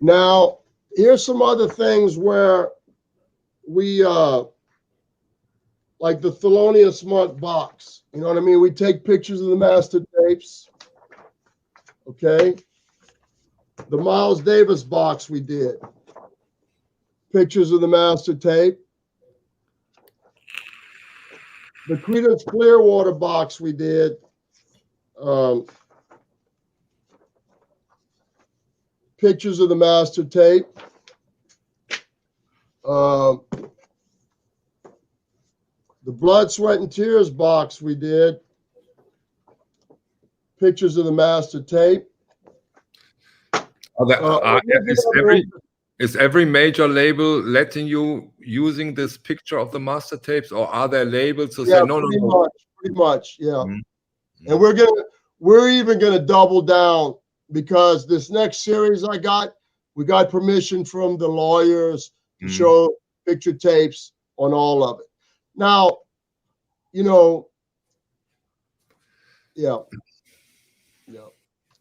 now here's some other things where we like the Thelonious Monk box. You know what I mean? We take pictures of the master tapes. Okay. The Miles Davis box we did. Pictures of the master tape. The Creedence Clearwater box we did. Pictures of the master tape. The Blood, Sweat, and Tears box we did. Pictures of the master tape. Is every major label letting you using this picture of the master tapes, or are there labels who say no, pretty much, yeah. Mm-hmm. And we're even gonna double down, because this next series we got permission from the lawyers to show picture tapes on all of it. Now, you know, yeah.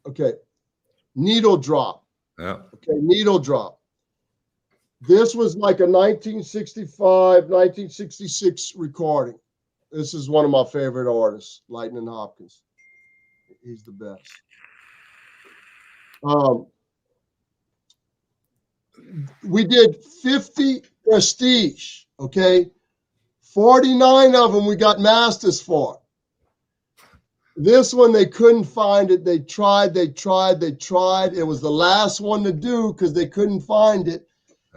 Okay, needle drop. Yeah. Okay, needle drop. This was like a 1965, 1966 recording. This is one of my favorite artists, Lightning Hopkins. He's the best. We did 50 Prestige, okay? 49 of them we got masters for. This one, they couldn't find it. They tried. It was the last one to do because they couldn't find it.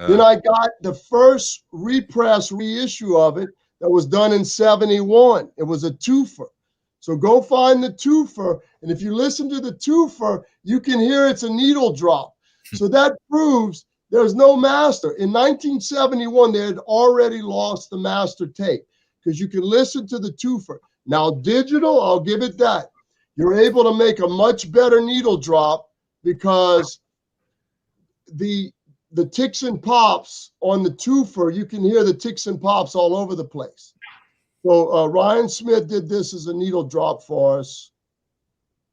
Then I got the first reissue of it that was done in 71. It was a twofer. So go find the twofer. And if you listen to the twofer, you can hear it's a needle drop. So that proves there's no master. In 1971, they had already lost the master tape, because you can listen to the twofer. Now, digital, I'll give it that. You're able to make a much better needle drop, because the ticks and pops on the twofer, you can hear the ticks and pops all over the place. So Ryan Smith did this as a needle drop for us.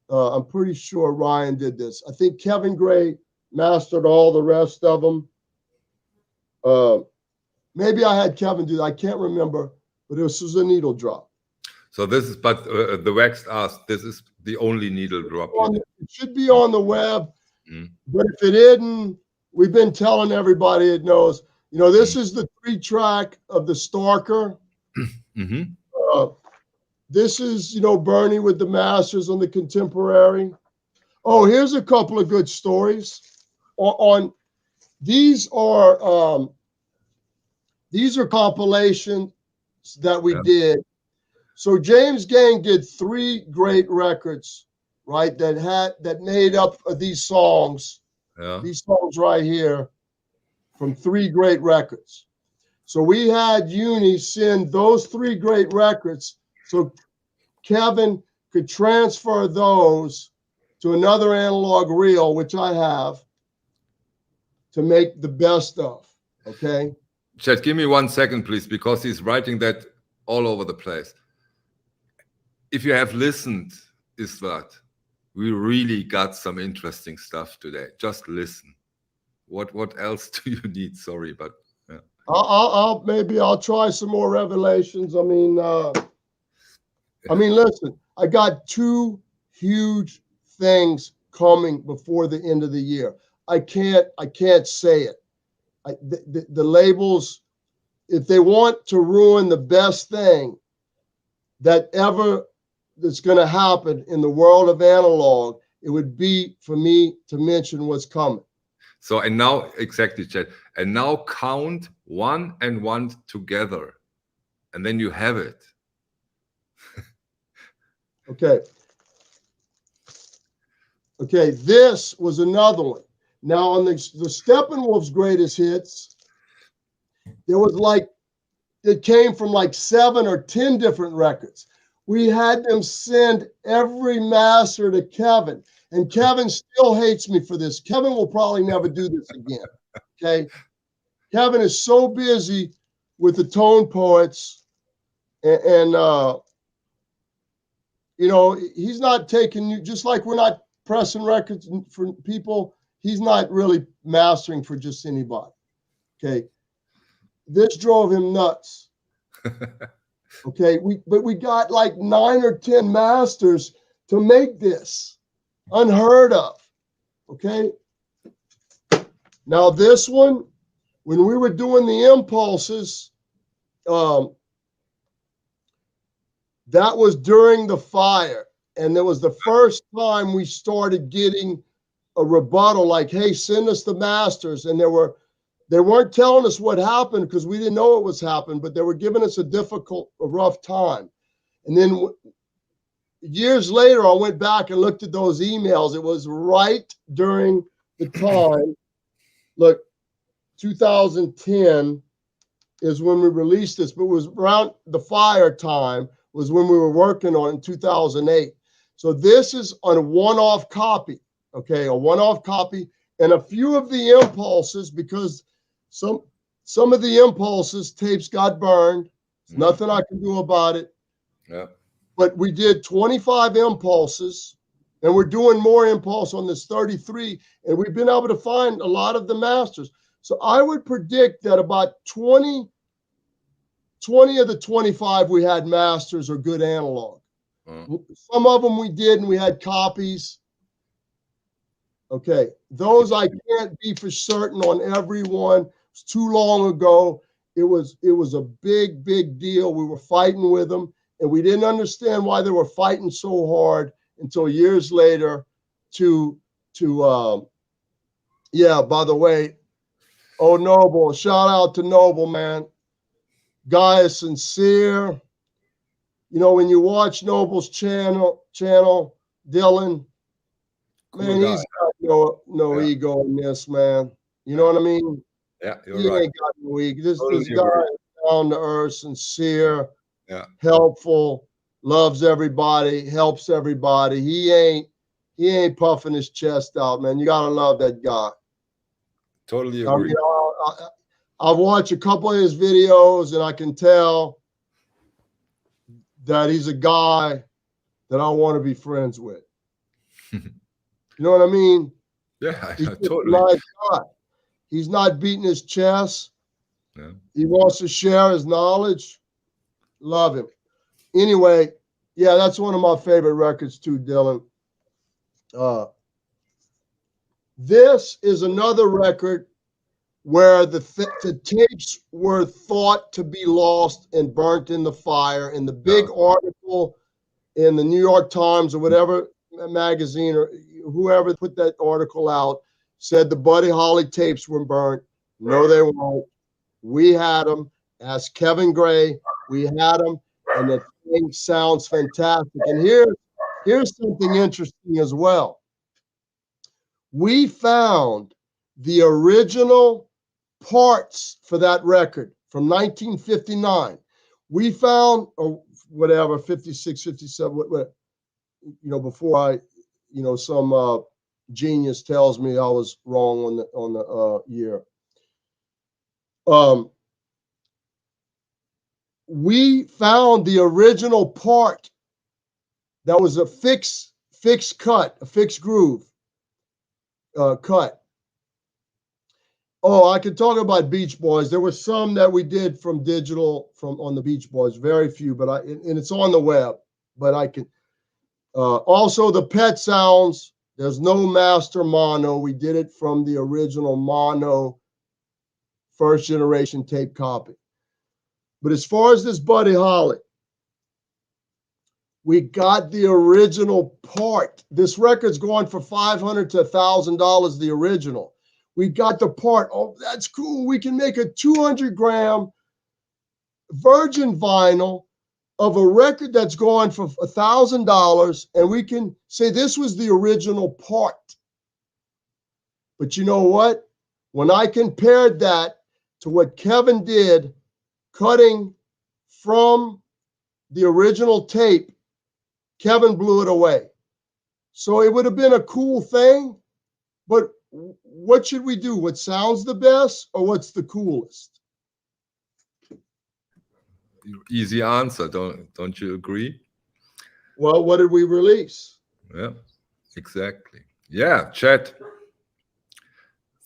I'm pretty sure Ryan did this. I think Kevin Gray mastered all the rest of them. Maybe I had Kevin do that. I can't remember, but this was a needle drop. So this is, but the Waxed asked, this is the only needle drop. It should be on the web, but if it isn't, we've been telling everybody it knows. You know, this is the 3-track of the Starker. This is, you know, Bernie with the masters on the Contemporary. Oh, here's a couple of good stories. These are compilations that we did. So James Gang did 3 great records, right? That made up these songs. Yeah. These songs right here from 3 great records. So we had Uni send those 3 great records so Kevin could transfer those to another analog reel, which I have, to make the best of. Okay. Chet, give me 1 second, please, because he's writing that all over the place. If you have listened, Isvat, we really got some interesting stuff today. Just listen. What else do you need? Sorry, but yeah. I'll try some more revelations. I mean, listen, I got 2 huge things coming before the end of the year. I can't say it. The labels, if they want to ruin the best thing that's going to happen in the world of analog, it would be for me to mention what's coming. So, and now, exactly, Chet, and now count 1 and 1 together, and then you have it. Okay. Okay, this was another one. Now, on the Steppenwolf's greatest hits, there was it came from 7 or 10 different records. We had them send every master to Kevin, and Kevin still hates me for this. Kevin will probably never do this again. Okay. Kevin is so busy with the Tone Poets, and you know, he's not taking, just like we're not pressing records for people, he's not really mastering for just anybody. Okay. This drove him nuts. Okay, but we got like 9 or 10 masters to make this. Unheard of. Okay. Now this one, when we were doing the impulses, that was during the fire. And it was the first time we started getting a rebuttal like, hey, send us the masters. And they weren't telling us what happened because we didn't know it was happening, but they were giving us a rough time. And then years later, I went back and looked at those emails. It was right during the time. Look, 2010 is when we released this, but it was around the fire time was when we were working on it in 2008. So this is on a one-off copy, okay, a one-off copy, and a few of the impulses, because some of the impulses tapes got burned. There's nothing I can do about it. Yeah. But we did 25 impulses, and we're doing more impulse on this 33, and we've been able to find a lot of the masters. So I would predict that about 20 of the 25 we had masters or good analog. Some of them we did, and we had copies. Okay, those I can't be for certain on every one. It's too long ago. It was a big deal. We were fighting with them, and we didn't understand why they were fighting so hard until years later. Yeah. By the way, oh Noble, shout out to Noble, man. Guy is sincere. You know, when you watch Noble's channel, Dylan, man, he's got no ego in this, man. You know what I mean? Yeah, he ain't got no ego. This guy is down to earth, sincere, helpful, loves everybody, helps everybody. He ain't puffing his chest out, man. You gotta love that guy. Totally agree. I've watched a couple of his videos, and I can tell that he's a guy that I want to be friends with. You know what I mean? Yeah, he's totally. A nice guy. He's not beating his chest. Yeah. He wants to share his knowledge. Love him. Anyway, yeah, that's one of my favorite records too, Dylan. This is another record where the tapes were thought to be lost and burnt in the fire. In the big article in the New York Times or whatever magazine or whoever put that article out said the Buddy Holly tapes were burnt. No, they weren't. We had them. Ask Kevin Gray. We had them, and the thing sounds fantastic. And here's something interesting as well. We found the original parts for that record from 1959. We found, or whatever, 56, 57, whatever, before some genius tells me I was wrong on the year. We found the original part that was a fixed cut, a fixed groove cut. Oh, I could talk about Beach Boys. There were some that we did from digital on the Beach Boys, very few, and it's on the web. But I can also the Pet Sounds. There's no master mono. We did it from the original mono, first generation tape copy. But as far as this Buddy Holly, we got the original part. This record's going for $500 to $1,000. The original. We got the part. Oh, that's cool. We can make a 200-gram virgin vinyl of a record that's going for $1,000, and we can say this was the original part. But you know what? When I compared that to what Kevin did, cutting from the original tape, Kevin blew it away. So it would have been a cool thing, but what should we do? What sounds the best or what's the coolest? Easy answer, don't you agree? Well, what did we release? Yeah, exactly. Yeah, Chet,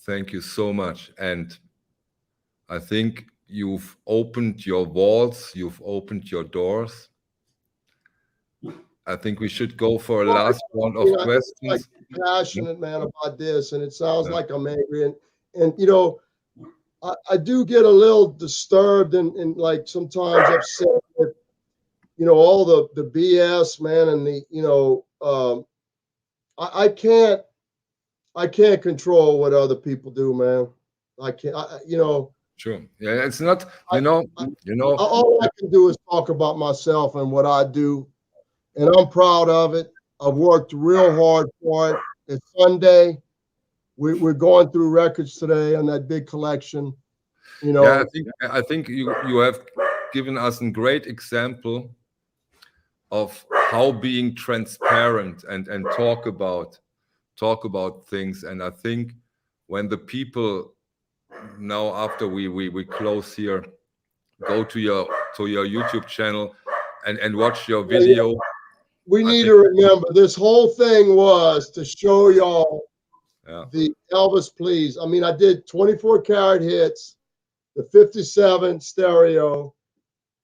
thank you so much. And I think you've opened your walls, you've opened your doors. I think we should go for a last round of questions. Like passionate, man, about this, and it sounds like I'm angry, and you know, I do get a little disturbed and like sometimes upset with, you know, all the BS, man, and the, you know, I can't control what other people do, man. I can't, you know. Sure. Yeah, it's not, you know, all I can do is talk about myself and what I do, and I'm proud of it. I've worked real hard for it. It's Sunday. We're going through records today on that big collection. You know, yeah, I think you have given us a great example of how being transparent and talk about things. And I think when the people now, after we close here, go to your YouTube channel and watch your video. We need to remember this whole thing was to show y'all the Elvis Please. I mean, I did 24 karat hits, the 57 stereo,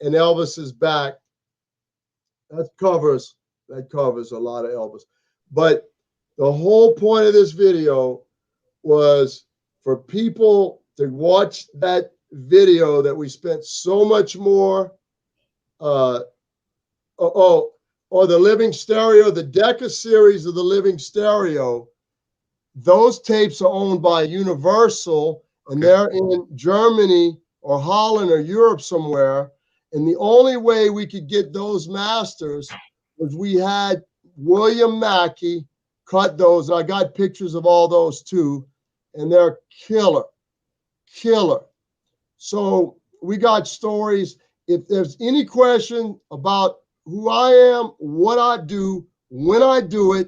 and Elvis is back. That covers a lot of Elvis. But the whole point of this video was for people to watch that video that we spent so much more or the Living Stereo, the Decca series of the Living Stereo. Those tapes are owned by Universal, and they're in Germany or Holland or Europe somewhere. And the only way we could get those masters was we had William Mackey cut those. I got pictures of all those too, and they're killer. So we got stories. If there's any question about who I am, what I do, when I do it,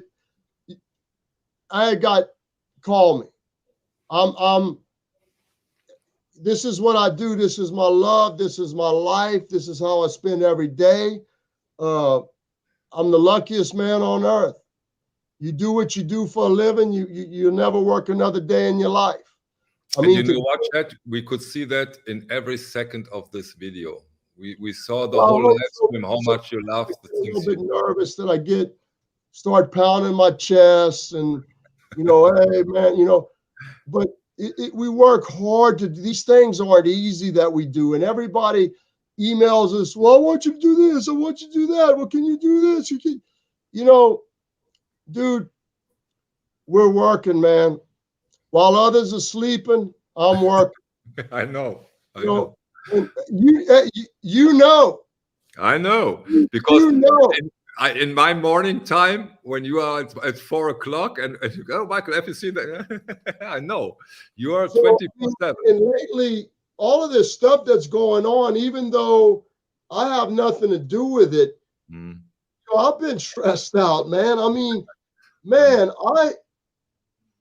call me. This is what I do. This is my love. This is my life. This is how I spend every day. I'm the luckiest man on earth. You do what you do for a living. You'll never work another day in your life. I mean, you know what, Chad? We could see that in every second of this video. We saw the well, whole live stream, how much you love the things. I'm a little bit nervous that I start pounding my chest and, you know, hey, man, you know, but we work hard to, these things aren't easy that we do. And everybody emails us, well, I want you to do this. I want you to do that. Well, can you do this? You know, dude, we're working, man. While others are sleeping, I'm working. I know. You know. I know, because you know. In my morning time, when you are at 4 o'clock, and you go, oh, Michael, have you seen that? I know you are 24/7. And lately, all of this stuff that's going on, even though I have nothing to do with it, you know, I've been stressed out, man. I mean, man, I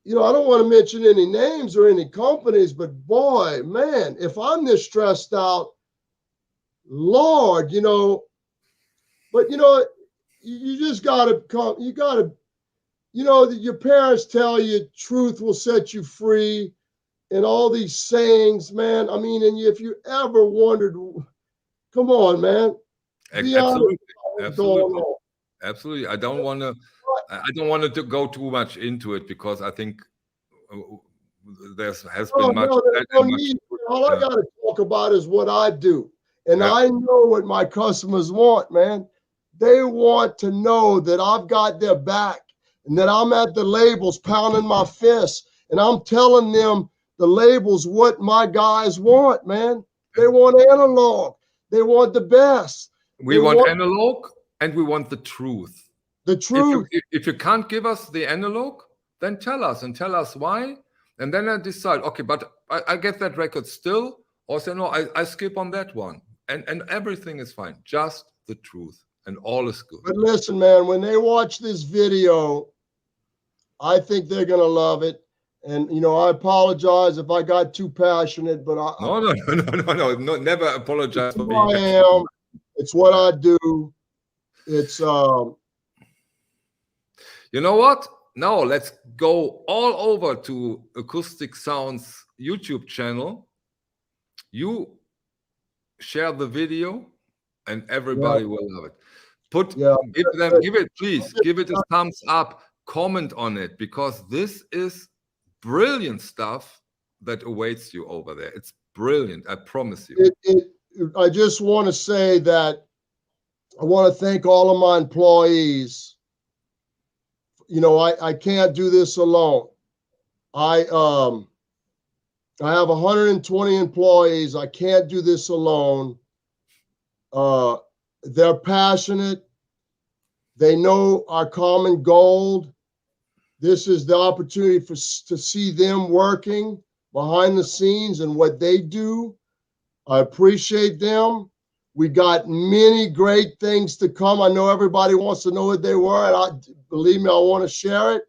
don't want to mention any names or any companies, but boy, man, if I'm this stressed out, Lord, you know, but you know, you just gotta come, you know, your parents tell you truth will set you free and all these sayings, man. I mean, and if you ever wondered, come on, man. Absolutely. I don't want to go too much into it, because I think has been much. All I got to talk about is what I do. And I know what my customers want, man. They want to know that I've got their back and that I'm at the labels pounding my fists and I'm telling them, the labels, what my guys want, man. They want analog. They want the best. We want analog, and we want the truth. The truth. If you can't give us the analog, then tell us why. And then I decide, okay, but I get that record still, or say, no, I skip on that one. And everything is fine. Just the truth. And all is good. But listen, man, when they watch this video, I think they're going to love it. And, you know, I apologize if I got too passionate, but No, never apologize for being I am. It's what I do. It's, you know what? Now let's go all over to Acoustic Sounds YouTube channel. You share the video, and everybody will love it. Give it a thumbs up, comment on it, because this is brilliant stuff that awaits you over there. It's brilliant, I promise you. I just want to say that I want to thank all of my employees. You know, I can't do this alone. I have 120 employees. I can't do this alone. They're passionate. They know our common goal. This is the opportunity to see them working behind the scenes and what they do. I appreciate them. We got many great things to come. I know everybody wants to know what they were, and believe me, I want to share it.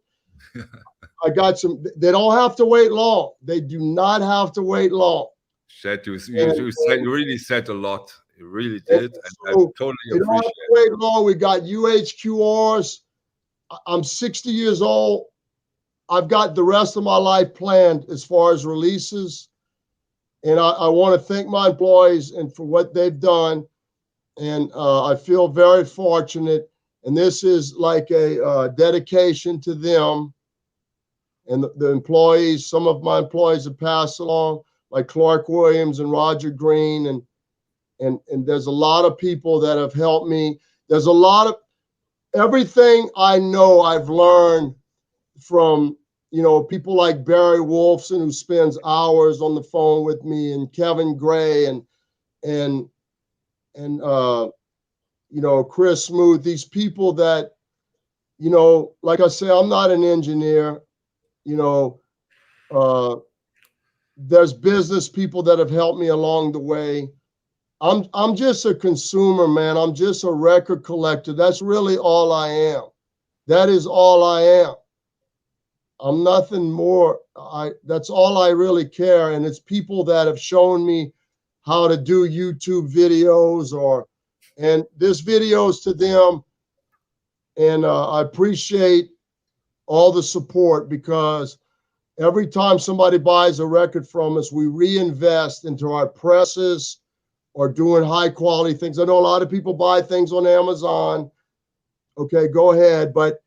I got some. They don't have to wait long. They do not have to wait long. Chet, you really said a lot. You really did. And I totally appreciate it. Don't have to wait long. We got UHQRs. I'm 60 years old. I've got the rest of my life planned as far as releases. And I want to thank my employees and for what they've done. And I feel very fortunate. And this is like a dedication to them and the employees. Some of my employees have passed along, like Clark Williams and Roger Green. And there's a lot of people that have helped me. There's a lot of everything I know I've learned from, you know, people like Barry Wolfson, who spends hours on the phone with me, and Kevin Gray and you know, Chris Smoot, these people that, you know, like I say, I'm not an engineer, you know, there's business people that have helped me along the way. I'm just a consumer, man. I'm just a record collector. That's really all I am. That is all I am. I'm nothing more. That's all I really care. And it's people that have shown me how to do YouTube videos, and this videos to them. And I appreciate all the support, because every time somebody buys a record from us, we reinvest into our presses or doing high quality things. I know a lot of people buy things on Amazon. Okay, go ahead. But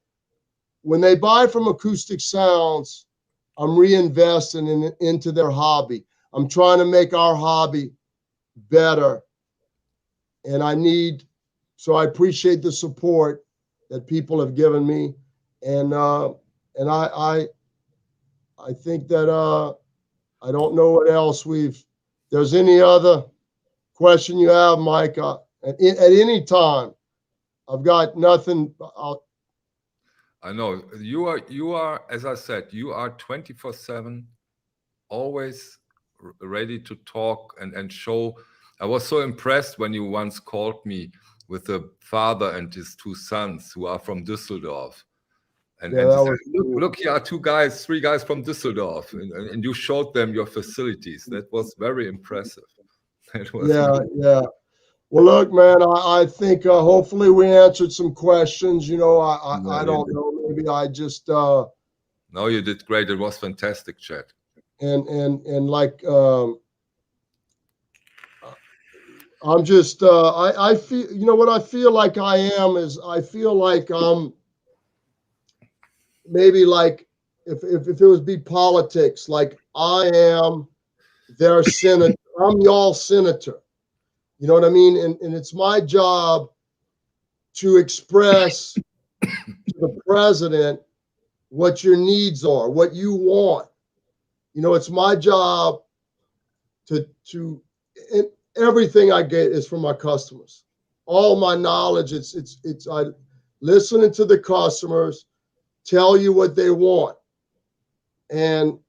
when they buy from Acoustic Sounds, I'm reinvesting into their hobby. I'm trying to make our hobby better. And so I appreciate the support that people have given me. And I think that I don't know what else there's any other question you have, Mike, at any time. I've got nothing. I know you are, as I said, you are 24/7, always ready to talk and show. I was so impressed when you once called me with the father and his two sons who are from Düsseldorf. And he said, look, here are three guys from Düsseldorf, and you showed them your facilities. That was very impressive. Yeah. Well, look, man, I think hopefully we answered some questions. You know, I don't know. Maybe I just. No, you did great. It was fantastic, Chet. And like, I'm just, I feel, you know, what I feel like I am is I feel like I'm maybe like if it was be politics, like I am their senator. I'm y'all senator. You know what I mean? And it's my job to express to the president what your needs are, what you want. You know, it's my job to everything I get is from my customers. All my knowledge, it's I listening to the customers, tell you what they want. And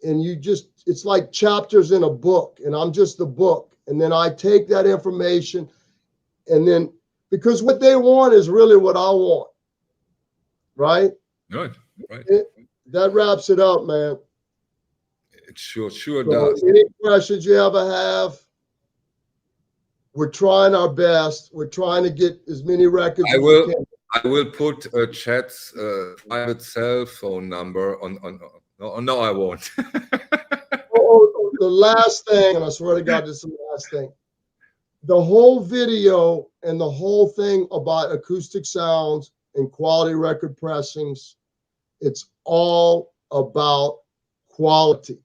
you just, it's like chapters in a book, and I'm just the book. And then I take that information, and then, because what they want is really what I want. Right? Good. Right. That wraps it up, man. It sure does. Any questions you ever have, we're trying our best. We're trying to get as many records as we can. I will put Chet's private cell phone number on. No, I won't. The last thing, and I swear to God, this is the last thing. the whole video and the whole thing about acoustic sounds and quality record pressings, it's all about quality.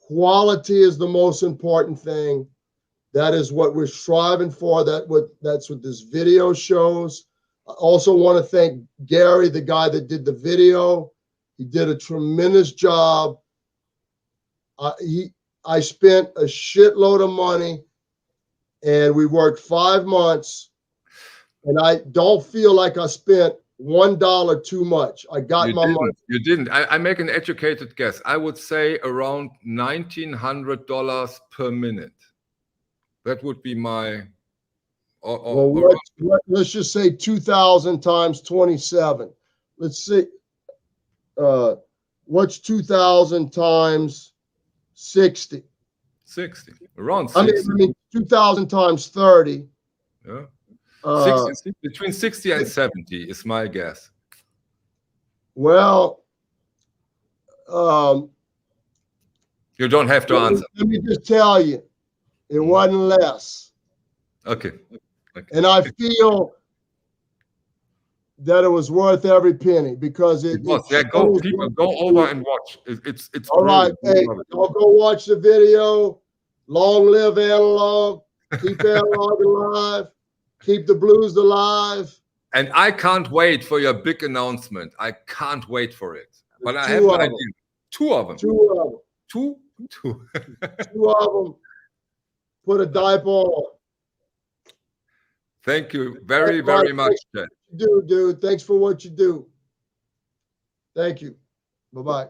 Quality is the most important thing. That is what we're striving for. That's what this video shows. I also want to thank Gary, the guy that did the video. He did a tremendous job. I spent a shitload of money, and we worked 5 months, and I don't feel like I spent $1 too much. I got my money. You didn't. I make an educated guess. I would say around $1,900 per minute. That would be my. Let's just say 2,000 times 27. Let's see. What's 2,000 times 60? 60. Around 60. I mean 2,000 times 30. Yeah. 60, between 60 and 70 is my guess. Well, you don't have to answer. Let me just tell you, it wasn't less. Okay. And I feel that it was worth every penny because it was. Yeah, people go over and watch. It's all right. Hey, y'all go watch the video. Long live analog. Keep analog alive. Keep the blues alive. And I can't wait for your big announcement. I can't wait for it. But I have an idea. 2 of them. 2 of them. 2? 2 of them. Put a diaper on. Thank you very, very much, Ted. Dude. Thanks for what you do. Thank you. Bye-bye.